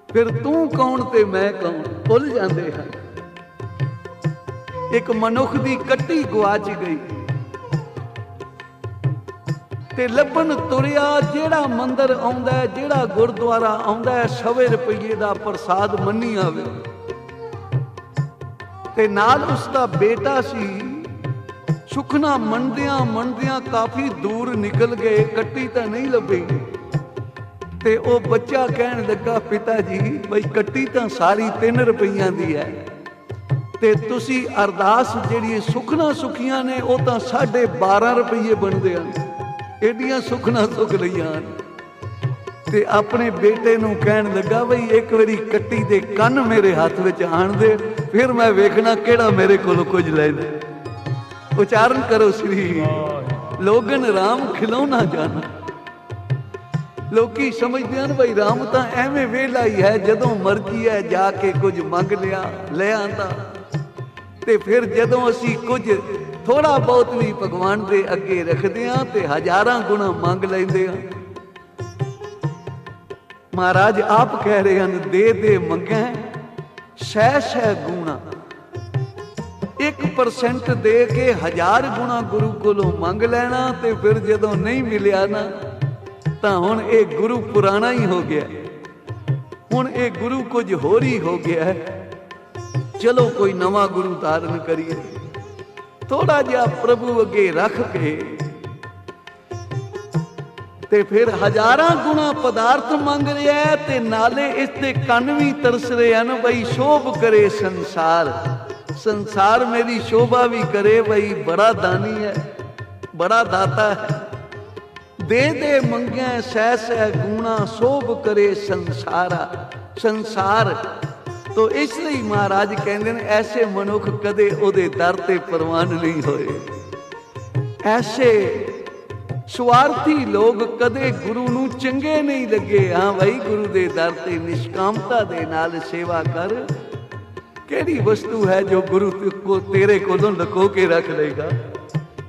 फिर तू कौन ते मैं कौन भुल जाते हैं। एक मनुख की कट्टी गवाच गई। ਤੇ ਲੱਭਣ ਤੁਰਿਆ, ਜਿਹੜਾ ਮੰਦਰ ਆਉਂਦਾ ਹੈ, ਜਿਹੜਾ ਗੁਰਦੁਆਰਾ ਆਉਂਦਾ ਹੈ, 100 ਰੁਪਏ ਦਾ ਪ੍ਰਸਾਦ ਮੰਨੀ ਆਵੇ। ਤੇ ਨਾਲ ਉਸ ਦਾ ਬੇਟਾ ਸੀ। ਸੁਖਨਾ ਮੰਨਦਿਆਂ ਮੰਨਦਿਆਂ ਕਾਫੀ ਦੂਰ ਨਿਕਲ ਗਏ, ਕੱਟੀ ਤਾਂ ਨਹੀਂ ਲੱਭੀ। ਤੇ ਉਹ ਬੱਚਾ ਕਹਿਣ ਲੱਗਾ, ਪਿਤਾ ਜੀ ਬਈ ਕੱਟੀ ਤਾਂ ਸਾਰੀ 3 ਰੁਪਈਆਂ ਦੀ ਹੈ, ਤੇ ਤੁਸੀਂ ਅਰਦਾਸ ਜਿਹੜੀ ਸੁਖਨਾ ਸੁਖੀਆਂ ਨੇ ਉਹ ਤਾਂ 12.5 ਰੁਪਏ ਬਣਦੇ ਹਨ। ਏਡੀਆਂ ਸੁਖਨਾ ਸੁਖ ਲਈਆਂ ਹਨ। ਤੇ ਆਪਣੇ ਬੇਟੇ ਨੂੰ ਕਹਿਣ ਲੱਗਾ, ਬਈ ਇੱਕ ਵਾਰੀ ਕੱਟੀ ਦੇ ਕੰਨ ਮੇਰੇ ਹੱਥ ਵਿੱਚ ਆਣ ਦੇ, ਫਿਰ ਮੈਂ ਵੇਖਣਾ ਕਿਹੜਾ ਮੇਰੇ ਕੋਲੋਂ ਕੁਝ ਲੈਂਦਾ। ਉਚਾਰਨ ਕਰੋ ਸ੍ਰੀ ਲੋਗਨ ਰਾਮ ਖਿਲੌਣਾ ਜਾਣਾ। ਲੋਕੀ ਸਮਝਦੇ ਹਨ ਬਈ ਰਾਮ ਤਾਂ ਐਵੇਂ ਵਿਹਲਾ ਹੀ ਹੈ, ਜਦੋਂ ਮਰਜ਼ੀ ਹੈ ਜਾ ਕੇ ਕੁਝ ਮੰਗ ਲਿਆ, ਲੈ ਆਂਦਾ। ਤੇ ਫਿਰ ਜਦੋਂ ਅਸੀਂ ਕੁਝ ਥੋੜਾ ਬਹੁਤ ਵੀ ਭਗਵਾਨ ਦੇ ਅੱਗੇ ਰੱਖਦੇ ਹਾਂ ਤੇ ਹਜ਼ਾਰਾਂ ਗੁਣਾ ਮੰਗ ਲੈਂਦੇ ਹਾਂ। ਮਹਾਰਾਜ ਆਪ ਕਹਿ ਰਹੇ ਹਨ, ਦੇ ਦੇ ਮੰਗੈ ਸਹਿ ਸਹਿ ਗੁਣਾ। 1% ਦੇ ਕੇ 1000 ਗੁਣਾ ਗੁਰੂ ਕੋਲੋਂ ਮੰਗ ਲੈਣਾ। ਤੇ ਫਿਰ ਜਦੋਂ ਨਹੀਂ ਮਿਲਿਆ ਨਾ, ਤਾਂ ਹੁਣ ਇਹ ਗੁਰੂ ਪੁਰਾਣਾ ਹੀ ਹੋ ਗਿਆ, ਹੁਣ ਇਹ ਗੁਰੂ ਕੁਝ ਹੋਰ ਹੀ ਹੋ ਗਿਆ ਹੈ। ਚਲੋ ਕੋਈ ਨਵਾਂ ਗੁਰੂ ਧਾਰਨ ਕਰੀਏ। ਥੋੜਾ ਜਿਹਾ ਪ੍ਰਭੂ ਅੱਗੇ ਰੱਖ ਕੇ ਤੇ ਫਿਰ ਹਜ਼ਾਰਾਂ ਗੁਣਾ ਪਦਾਰਥ ਮੰਗ ਰਿਹਾ, ਤੇ ਨਾਲੇ ਇਸ ਤੇ ਕੰਨ ਵੀ ਤਰਸ ਰਹੇ ਹਨ ਬਈ ਸ਼ੋਭ ਕਰੇ ਸੰਸਾਰ, ਸੰਸਾਰ ਮੇਰੀ ਸ਼ੋਭਾ ਵੀ ਕਰੇ। ਬਈ ਬੜਾ ਦਾਨੀ ਹੈ, ਬੜਾ ਦਾਤਾ ਹੈ। ਦੇ ਦੇ ਮੰਗੈ ਸਹਿ ਸਹਿ ਗੁਣਾ, ਸ਼ੋਭ ਕਰੇ ਸੰਸਾਰਾ, ਸੰਸਾਰ। ਤੋ ਇਸ ਲਈ ਮਹਾਰਾਜ ਕਹਿੰਦੇ ਨੇ, ਐਸੇ ਮਨੁੱਖ ਕਦੇ ਉਹਦੇ ਦਰ ਤੇ ਪ੍ਰਵਾਨ ਨਹੀਂ ਹੋਏ। ਐਸੇ ਸਵਾਰਥੀ ਲੋਕ ਕਦੇ ਗੁਰੂ ਨੂੰ ਚੰਗੇ ਨਹੀਂ ਲੱਗੇ। ਹਾਂ ਭਾਈ, ਗੁਰੂ ਦੇ ਦਰ ਤੇ ਨਿਸ਼ਕਾਮਤਾ ਦੇ ਨਾਲ ਸੇਵਾ ਕਰ। ਕਿਹੜੀ ਵਸਤੂ ਹੈ ਜੋ ਗੁਰੂ ਤੇਰੇ ਕੋਲੋਂ ਲੁਕੋ ਕੇ ਰੱਖ ਲੇਗਾ?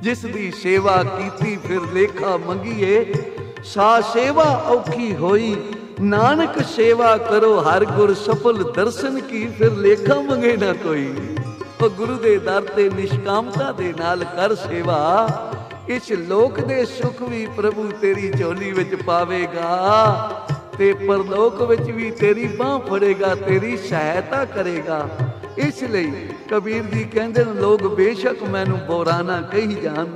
ਜਿਸ ਦੀ ਸੇਵਾ ਕੀਤੀ ਫਿਰ ਲੇਖਾ ਮੰਗੀਏ, ਸਾ ਸੇਵਾ ਔਖੀ ਹੋਈ। ਨਾਨਕ ਸੇਵਾ ਕਰੋ ਹਰ ਗੁਰ ਸਫਲ ਦਰਸ਼ਨ ਕੀ, ਫਿਰ ਲੇਖਾ ਮੰਗੇ ਨਾ ਕੋਈ। ਉਹ ਗੁਰੂ ਦੇ ਦਰ ਤੇ ਨਿਸ਼ਕਾਮਤਾ ਦੇ ਨਾਲ ਕਰ ਸੇਵਾ। ਇਸ ਲੋਕ ਦੇ ਸੁਖ ਵੀ ਪ੍ਰਭੂ ਤੇਰੀ ਝੋਲੀ ਵਿੱਚ ਪਾਵੇਗਾ, ਤੇ ਪਰਲੋਕ ਵਿੱਚ ਵੀ ਤੇਰੀ ਬਾਹ ਫੜੇਗਾ, ਤੇਰੀ ਸਹਾਇਤਾ ਕਰੇਗਾ। ਇਸ ਲਈ ਕਬੀਰ ਜੀ ਕਹਿੰਦੇ ਨੇ, ਲੋਕ ਬੇਸ਼ੱਕ ਮੈਨੂੰ ਬੋਰਾ ਨਾ ਕਹੀ ਜਾਣ,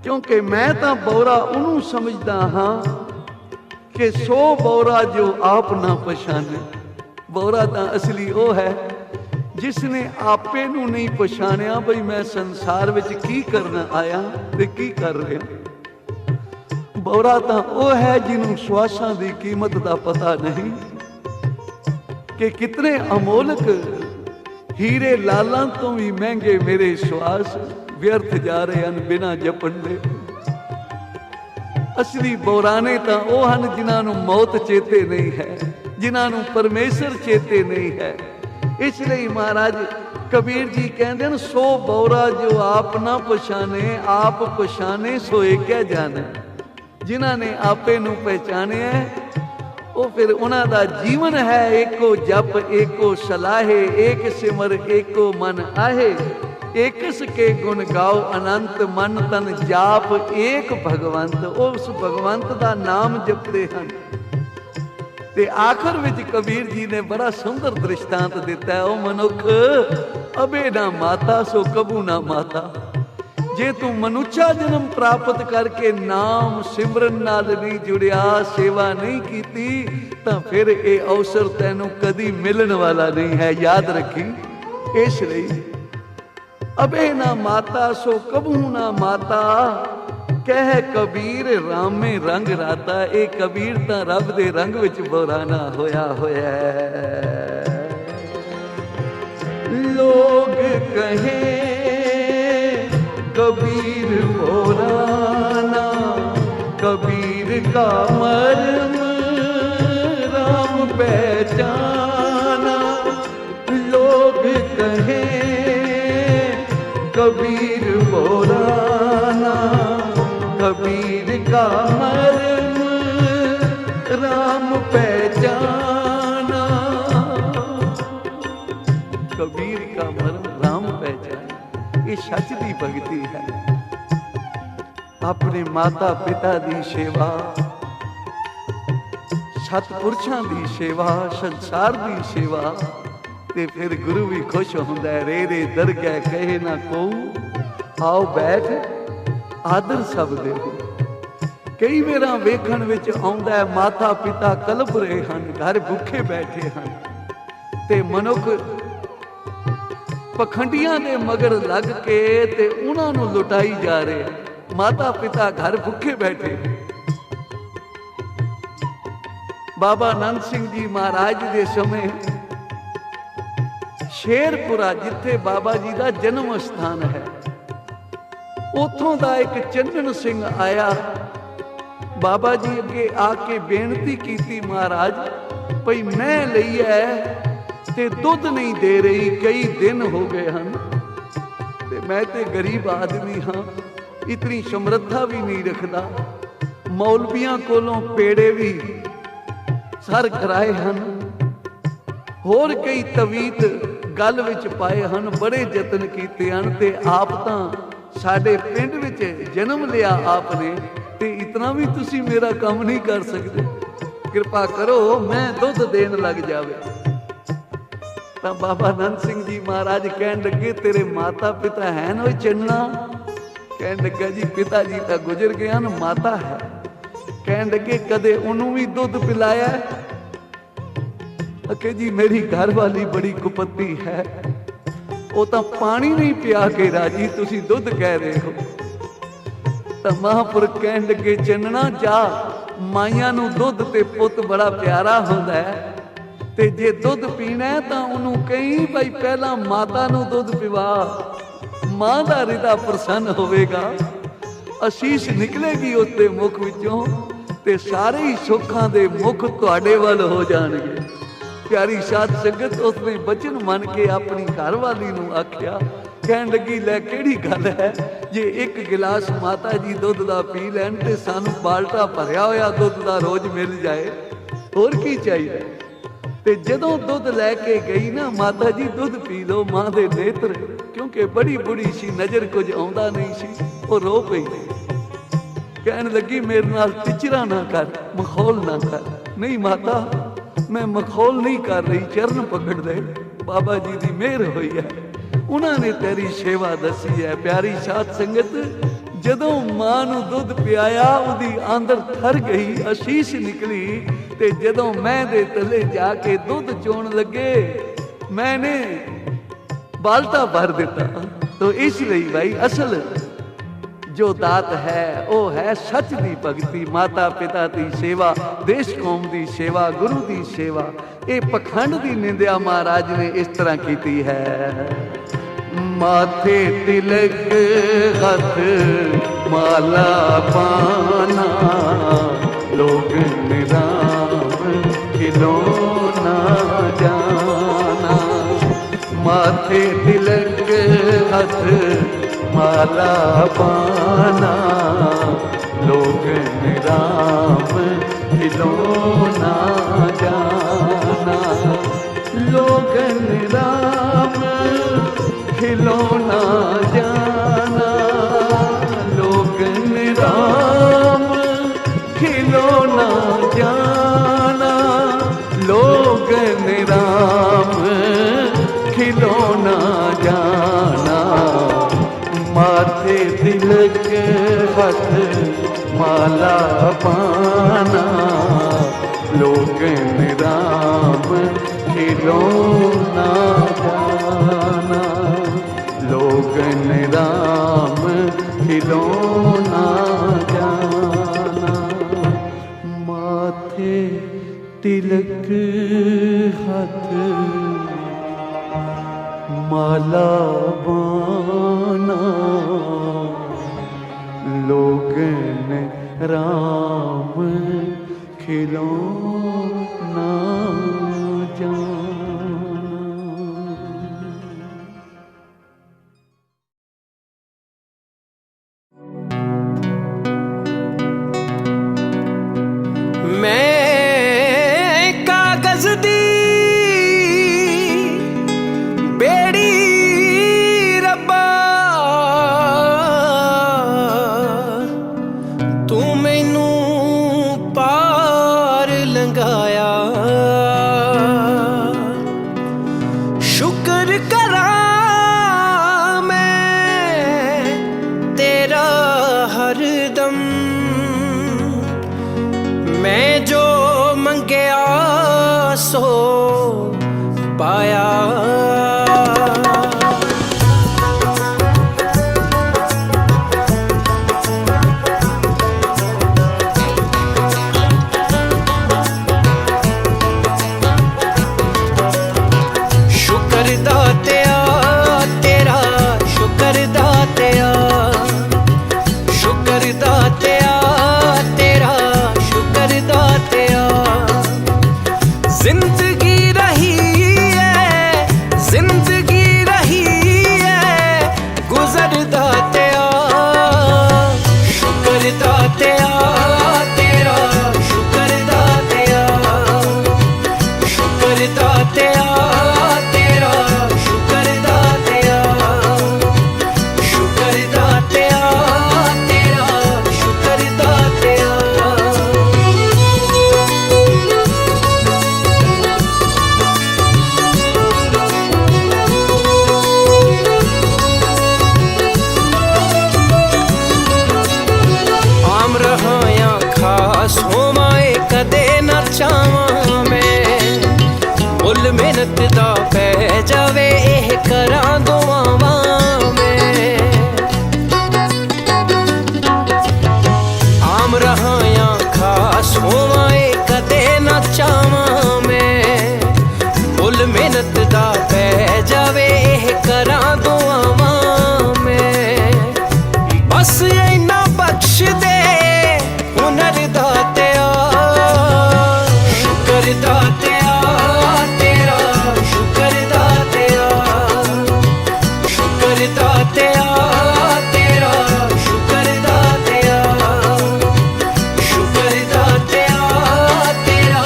ਕਿਉਂਕਿ ਮੈਂ ਤਾਂ ਬੋਰਾ ਉਹਨੂੰ ਸਮਝਦਾ ਹਾਂ ਕਿ ਸੋ ਬੋਰਾ ਜੋ ਆਪ ਨਾ ਪਛਾਣੇ। ਬੋਰਾ ਤਾਂ ਅਸਲੀ ਉਹ ਹੈ ਜਿਸ ਨੇ ਆਪੇ ਨੂੰ ਨਹੀਂ ਪਛਾਣਿਆ ਬਈ ਮੈਂ ਸੰਸਾਰ ਵਿੱਚ ਕੀ ਕਰਨ ਆਇਆ ਤੇ ਕੀ ਕਰ ਰਿਹਾ। ਬੋਰਾ ਤਾਂ ਉਹ ਹੈ ਜਿਹਨੂੰ ਸਵਾਸਾਂ ਦੀ ਕੀਮਤ ਦਾ ਪਤਾ ਨਹੀਂ, ਕਿ ਕਿਤਨੇ ਅਮੋਲਕ ਹੀਰੇ ਲਾਲਾਂ ਤੋਂ ਵੀ ਮਹਿੰਗੇ ਮੇਰੇ ਸਵਾਸ ਵਿਅਰਥ ਜਾ ਰਹੇ ਹਨ ਬਿਨਾਂ ਜਪਣ ਦੇ। ਅਸਲੀ ਬੋਰਾਨੇ ਤਾਂ ਉਹ ਹਨ ਜਿਨ੍ਹਾਂ ਨੂੰ ਮੌਤ ਚੇਤੇ ਨਹੀਂ ਹੈ, ਜਿਨ੍ਹਾਂ ਨੂੰ ਪਰਮੇਸ਼ਰ ਚੇਤੇ ਨਹੀਂ ਹੈ। ਇਸ ਲਈ ਮਹਾਰਾਜ ਕਬੀਰ ਜੀ ਕਹਿੰਦੇ ਨੇ, ਸੋ ਬੋਰਾ ਜੋ ਆਪ ਨਾ ਪਛਾਣੇ, ਆਪ ਪਛਾਣੇ ਸੋਏ ਕਿਆ ਜਾਣੇ। ਜਿਨ੍ਹਾਂ ਨੇ ਆਪੇ ਨੂੰ ਪਹਿਚਾਣਿਆ, ਉਹ ਫਿਰ ਉਹਨਾਂ ਦਾ ਜੀਵਨ ਹੈ ਏਕੋ ਜਪ ਏਕੋ ਸਲਾਹੇ, ਏਕ ਸਿਮਰ ਏਕੋ ਮਨ ਆਹੇ। ਏਕਸ ਕੇ ਗੁਣ ਗਾਓ ਅਨੰਤ, ਮਨ ਤਨ ਜਾਪ ਏਕ ਭਗਵੰਤ। ਉਸ ਭਗਵੰਤ ਦਾ ਨਾਮ ਜਪਦੇ ਹਨ। ਤੇ ਆਖਰ ਵਿੱਚ ਕਬੀਰ ਜੀ ਨੇ ਬੜਾ ਸੁੰਦਰ ਦ੍ਰਿਸ਼ਟਾਂਤ ਦਿੱਤਾ, ਉਹ ਮਨੁੱਖ ਅਬੇ ਨਾ ਮਾਤਾ ਸੋ ਕਬੂ ਨਾ ਮਾਤਾ। ਜੇ ਤੂੰ ਮਨੁੱਖਾ ਜਨਮ ਪ੍ਰਾਪਤ ਕਰਕੇ ਨਾਮ ਸਿਮਰਨ ਨਾਲ ਨਹੀਂ ਜੁੜਿਆ, ਸੇਵਾ ਨਹੀਂ ਕੀਤੀ, ਤਾਂ ਫਿਰ ਇਹ ਅਵਸਰ ਤੈਨੂੰ ਕਦੀ ਮਿਲਣ ਵਾਲਾ ਨਹੀਂ ਹੈ, ਯਾਦ ਰੱਖੀ। ਇਸ ਲਈ ਅਬੇ ਨਾ ਮਾਤਾ ਸੋ ਕਬੂ ਨਾ ਮਾਤਾ, ਕਹਿ ਕਬੀਰ ਰਾਮੇ ਰੰਗ ਰਾਤਾ। ਇਹ ਕਬੀਰ ਤਾਂ ਰੱਬ ਦੇ ਰੰਗ ਵਿੱਚ ਬੋਰਾਨਾ ਹੋਇਆ ਹੋਇਆ। ਲੋਗ ਕਹੇ ਕਬੀਰ ਬੋਰਾਨਾ, ਕਬੀਰ ਕਾ ਮਰਮ ਰਾਮ ਪਹਿਚਾਨਾ। ਲੋਗ ਕਹੇ कबीर बोराना, कबीर का मर्म राम पहचाना। कबीर का मर्म राम पहचाना, ये सच दी भगती है। ਆਪਣੇ ਮਾਤਾ ਪਿਤਾ ਦੀ ਸੇਵਾ, ਸਤਿਪੁਰਸ਼ਾਂ ਦੀ ਸੇਵਾ, ਸੰਸਾਰ ਦੀ ਸੇਵਾ, ਤੇ ਫਿਰ ਗੁਰੂ ਵੀ ਖੁਸ਼ ਹੁੰਦਾ ਹੈ। ਰੇ ਰੇ ਦਰਗਹਿ ਕਹੇ ਨਾ ਕੋ, ਆਓ ਬੈਠ ਆਦਰ ਸਭ ਦੇ। ਕਈ ਵਾਰਾਂ ਵੇਖਣ ਵਿੱਚ ਆਉਂਦਾ ਹੈ ਮਾਤਾ ਪਿਤਾ ਕਲਪ ਰਹੇ ਹਨ, ਘਰ ਭੁੱਖੇ ਬੈਠੇ ਹਨ, ਤੇ ਮਨੁੱਖ ਪਖੰਡੀਆਂ ਦੇ ਮਗਰ ਲੱਗ ਕੇ ਤੇ ਉਹਨਾਂ ਨੂੰ ਲੁਟਾਈ ਜਾ ਰਿਹਾ। ਮਾਤਾ ਪਿਤਾ ਘਰ ਭੁੱਖੇ ਬੈਠੇ। ਬਾਬਾ ਆਨੰਦ ਸਿੰਘ ਜੀ ਮਹਾਰਾਜ ਦੇ ਸਮੇਂ ਸ਼ੇਰਪੁਰਾ, ਜਿੱਥੇ ਬਾਬਾ ਜੀ ਦਾ ਜਨਮ ਸਥਾਨ ਹੈ, ਉੱਥੋਂ ਦਾ ਇੱਕ ਚੰਨਣ ਸਿੰਘ ਆਇਆ। ਬਾਬਾ ਜੀ ਅੱਗੇ ਆ ਕੇ ਬੇਨਤੀ ਕੀਤੀ, ਮਹਾਰਾਜ ਭਈ ਮੈਂ ਲਈ ਹੈ ਤੇ ਦੁੱਧ ਨਹੀਂ ਦੇ ਰਹੀ, ਕਈ ਦਿਨ ਹੋ ਗਏ ਹਨ, ਤੇ ਮੈਂ ਤੇ ਗਰੀਬ ਆਦਮੀ ਹਾਂ, ਇਤਨੀ ਸਮਰੱਥਾ ਵੀ ਨਹੀਂ ਰੱਖਦਾ। ਮੌਲਵੀਆਂ ਕੋਲੋਂ ਪੇੜੇ ਵੀ ਸਰ ਕਰਾਏ ਹਨ, ਹੋਰ ਕਈ ਤਵੀਤ ਗਲ ਵਿੱਚ ਪਾਏ ਹਨ, ਬੜੇ ਯਤਨ ਕੀਤੇ ਹਨ, ਤੇ ਆਪ ਤਾਂ ਸਾਡੇ ਪਿੰਡ ਵਿੱਚ ਜਨਮ ਲਿਆ ਆਪ ਨੇ, ਤੇ ਇਤਨਾ ਵੀ ਤੁਸੀਂ ਮੇਰਾ ਕੰਮ ਨਹੀਂ ਕਰ ਸਕਦੇ, ਕਿਰਪਾ ਕਰੋ ਮੈਂ ਦੁੱਧ ਦੇਣ ਲੱਗ ਜਾਵੇ। ਤਾਂ ਬਾਬਾ ਆਨੰਦ ਸਿੰਘ ਜੀ ਮਹਾਰਾਜ ਕਹਿਣ ਲੱਗੇ, ਤੇਰੇ ਮਾਤਾ ਪਿਤਾ ਹੈ ਨਾ? ਚੰਨਾ ਕਹਿਣ ਲੱਗਾ, ਜੀ ਪਿਤਾ ਜੀ ਤਾਂ ਗੁਜ਼ਰ ਗਏ ਹਨ, ਮਾਤਾ ਹੈ। ਕਹਿਣ ਲੱਗੇ, ਕਦੇ ਉਹਨੂੰ ਵੀ ਦੁੱਧ ਪਿਲਾਇਆ? ਅਕੇ ਜੀ ਮੇਰੀ ਘਰ ਵਾਲੀ ਬੜੀ ਕੁਪੱਤੀ ਹੈ, ਉਹ ਤਾਂ ਪਾਣੀ ਨਹੀਂ ਪਿਆ ਕੇ ਰਾਜੀ, ਤੁਸੀਂ ਦੁੱਧ ਕਹਿ ਰਹੇ ਹੋ। ਤਾਂ ਮਹਾਂਪੁਰਖ ਕਹਿਣ ਲੱਗੇ, ਚੰਨਣਾ ਜਾ, ਮਾਈਆਂ ਨੂੰ ਦੁੱਧ ਤੇ ਪੁੱਤ ਬੜਾ ਪਿਆਰਾ ਹੁੰਦਾ ਹੈ, ਤੇ ਜੇ ਦੁੱਧ ਪੀਣਾ ਹੈ ਤਾਂ ਉਹਨੂੰ ਕਹੀਂ ਬਈ ਪਹਿਲਾਂ ਮਾਤਾ ਨੂੰ ਦੁੱਧ ਪਿਵਾ, ਮਾਂ ਦਾ ਹਿਰਦਾ ਪ੍ਰਸੰਨ ਹੋਵੇਗਾ, ਅਸੀਸ ਨਿਕਲੇਗੀ ਉਸਦੇ ਮੁਖ ਵਿੱਚੋਂ, ਤੇ ਸਾਰੇ ਹੀ ਸੁੱਖਾਂ ਦੇ ਮੁਖ ਤੁਹਾਡੇ ਵੱਲ ਹੋ ਜਾਣਗੇ। ਪਿਆਰੀ ਸਾਧ ਸੰਗਤ, ਉਸਨੇ ਬਚਨ ਮੰਨ ਕੇ ਆਪਣੀ ਘਰਵਾਲੀ ਨੂੰ ਆਖਿਆ। ਕਹਿਣ ਲੱਗੀ, ਲੈ ਕਿਹੜੀ ਗੱਲ ਹੈ, ਜੇ ਇੱਕ ਗਿਲਾਸ ਮਾਤਾ ਜੀ ਦੁੱਧ ਦਾ ਪੀ ਲੈਣ ਤੇ ਸਾਨੂੰ ਬਾਲਟਾ ਭਰਿਆ ਹੋਇਆ ਦੁੱਧ ਦਾ ਰੋਜ਼ ਮਿਲ ਜਾਏ, ਹੋਰ ਕੀ ਚਾਹੀਦਾ। ਤੇ ਜਦੋਂ ਦੁੱਧ ਲੈ ਕੇ ਗਈ ਨਾ, ਮਾਤਾ ਜੀ ਦੁੱਧ ਪੀ ਲਓ, ਮਾਂ ਦੇ ਨੇਤਰ, ਕਿਉਂਕਿ ਬੜੀ ਬੁੜੀ ਸੀ, ਨਜ਼ਰ ਕੁਝ ਆਉਂਦਾ ਨਹੀਂ ਸੀ, ਉਹ ਰੋ ਪਈ। ਕਹਿਣ ਲੱਗੀ, ਮੇਰੇ ਨਾਲ ਟਿਚਰਾ ਨਾ ਕਰ, ਮਖੌਲ ਨਾ ਕਰ। ਨਹੀਂ ਮਾਤਾ, ਮੈਂ ਮਖੌਲ ਨਹੀਂ ਕਰ ਰਹੀ, ਚਰਨ ਪਕੜ ਲੈ, ਬਾਬਾ ਜੀ ਦੀ ਮਿਹਰ ਹੋਈ ਹੈ, ਉਹਨਾਂ ਨੇ ਤੇਰੀ ਸੇਵਾ ਦੱਸੀ ਹੈ। ਪਿਆਰੀ ਸਾਧ ਸੰਗਤ, ਜਦੋਂ ਮਾਂ ਨੂੰ ਦੁੱਧ ਪਿਆਇਆ, ਉਹਦੀ ਆਂਦਰ ਥਰ ਗਈ, ਅਸੀਸ ਨਿਕਲੀ, ਤੇ ਜਦੋਂ ਮੈਂ ਦੇ ਤਲੇ ਜਾ ਕੇ ਦੁੱਧ ਚੋਣ ਲੱਗੇ, ਮੈਨੇ ਬਾਲਟਾ ਭਰ ਦਿੱਤਾ। ਤੋ ਇਸ ਲਈ ਭਾਈ ਅਸਲ ਜੋ ਦਾਤ ਹੈ ਉਹ ਹੈ ਸੱਚ ਦੀ ਭਗਤੀ, ਮਾਤਾ ਪਿਤਾ ਦੀ ਸੇਵਾ, ਦੇਸ਼ ਕੌਮ ਦੀ ਸੇਵਾ, ਗੁਰੂ ਦੀ ਸੇਵਾ। ਇਹ ਪਖੰਡ ਦੀ ਨਿੰਦਿਆ ਮਹਾਰਾਜ ਨੇ ਇਸ ਤਰ੍ਹਾਂ ਕੀਤੀ ਹੈ। ਮਾਥੇ ਤਿਲਕ ਹੱਥ ਮਾਲਾ ਪਾਨਾ, ਲੋਗ ਨਿਰਾਮ ਖਿਲੋਨਾ ਜਾਨਾ। ਮਾਥੇ ਤਿਲਕ ਹੱਥ ਮਾਲਾ ਪਾਨਾ, ਲੋਗ ਨਿਰਾਮ ਖਿਲੋਨਾ ਜਾਨਾ। ਲੋਗ ਨਿਰਾਮ ਖਿਲੋਨਾ ਜਾਨਾ, ਲੋਗ ਨਿਰਾਮ ਖਿਲੋਨਾ ਜਾਨਾ। ਲੋਗ ਨਿਰਾਮ ਖਿਲੋਨਾ ਜਾਨਾ। माथे तिलक हथ माला पाना, लोग निराम खिलौना जाना। लोग निराम खिलौना जाना। माथे तिलक हथ माला बाना, लोगन राम खिलौना जाना। मैं कागज दी पाया। शुक्र दातिया तेरा, शुक्र दातिया, शुक्र दातिया तेरा, शुक्र दातिया। जिंदगी रही है, जिंदगी रही है गुजर दातिया। शुक्र दातिया तेरा, शुक्र दातिया, शुक्र दातिया तेरा, शुक्र दातिया, शुक्र दातिया तेरा, शुक्र दातिया। आम रहा या खास होवाए कदे न चावां मैं, मुल मेहनत दा पै जावे एह करां दुआवां मैं। आम रहा या खास होवाए कदे न चावां मैं, मुल मेहनत दा पै जावे एह करां दुआवां मैं। बस इन्ना बख्श दे हुनर दातिया। शुक्र दातिया तेरा, शुक्र दातिया, शुक्र दातिया तेरा, शुक्र दातिया, शुक्र दातिया तेरा,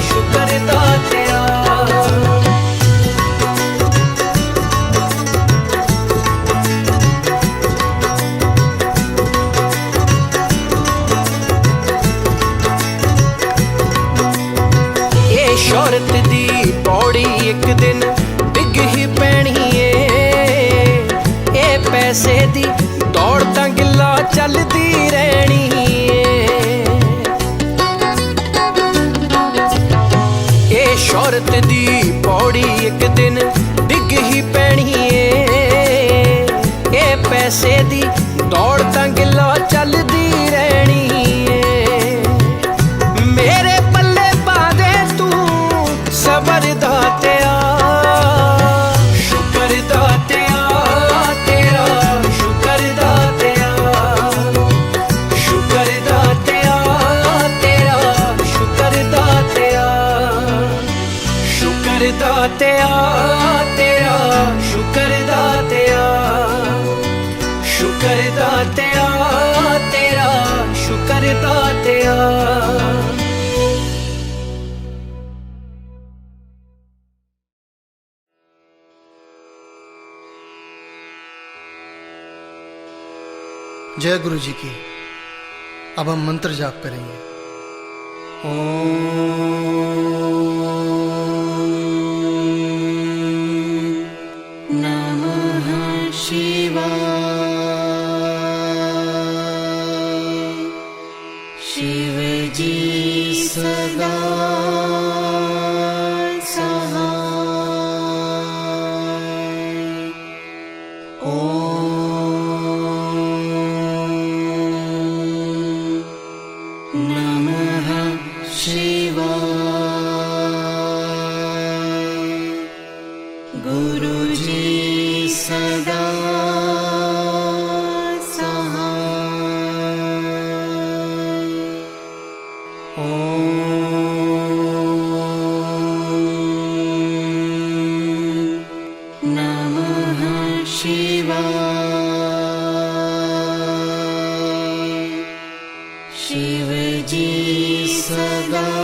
शुक्र दातिया। ये शौहरत दी पौड़ी एक दिन डिग ही पैनी ए, ये पैसे दी दौड़ तां गिल्ला चलदी रहनी ए। ये शौहरत दी पौड़ी एक दिन डिग ही पैनी ए, ये पैसे दी दौड़ तां गिल्ला चलदी रहनी ए। मेरे पल्ले पा दे तू सबर दातिया। शुक्र दातिया तेरा, शुक्र दातिया, शुक्र दातिया तेरा, शुक्र दातिया, शुक्र दातिया तेरा, शुक्र दातिया, शुक्र दातिया तेरा, शुक्र दातिया। जय गुरु जी की। अब हम मंत्र जाप करेंगे। ओम नमः शिवाय। शिव जी सदा शिव जी सदा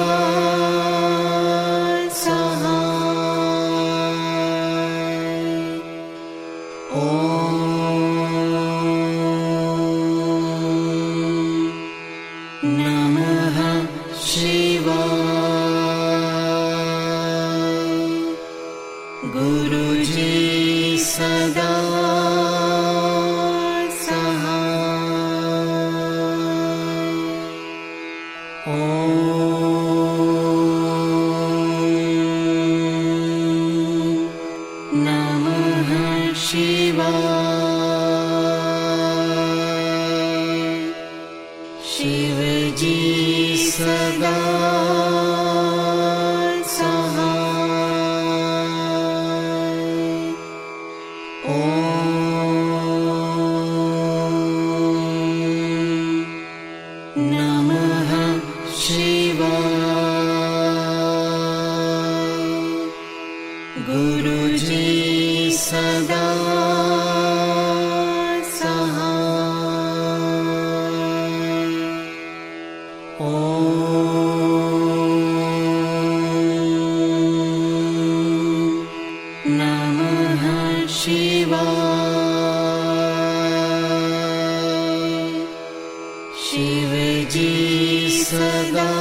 गुरु जी सदा सहाय। ओम नमः शिवाय। शिव जी सदा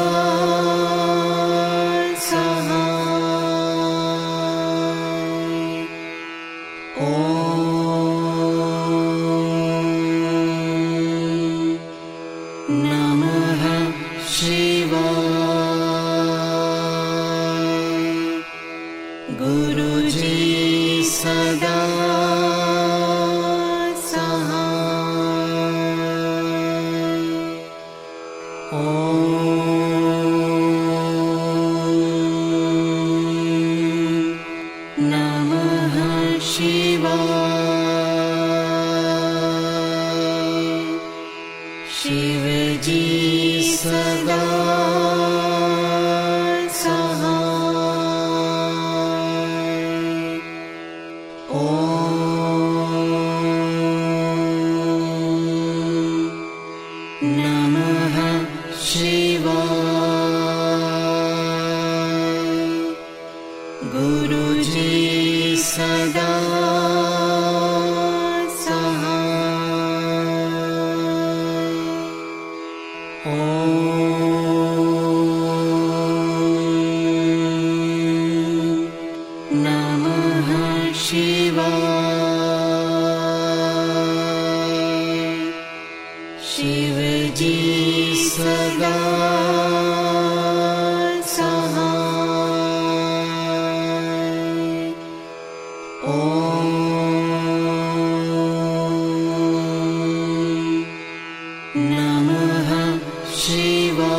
गुरु जी सदा सहाय। ओम नमः शिवाय। शिव जी सदा नमः शिवाय। गुरु जी सदा सहाय। ओम नमः शिवाय। शिव जी सदा सहाय। ओम नमः शिवाय।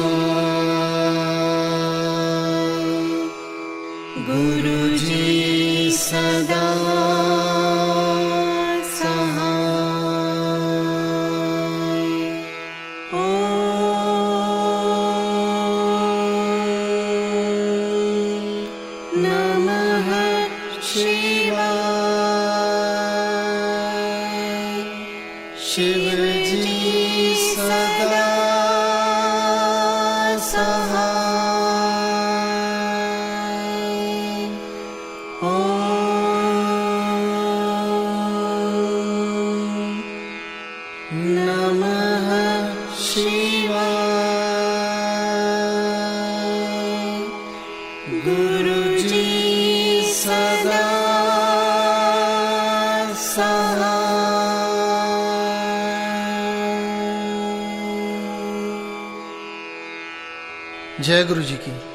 गुरु जी सदा नमः शिवाय। शिव जी सदा सहाय। ओम नमः शिवाय। गुरु जी सदा सहाय। जय गुरु जी की।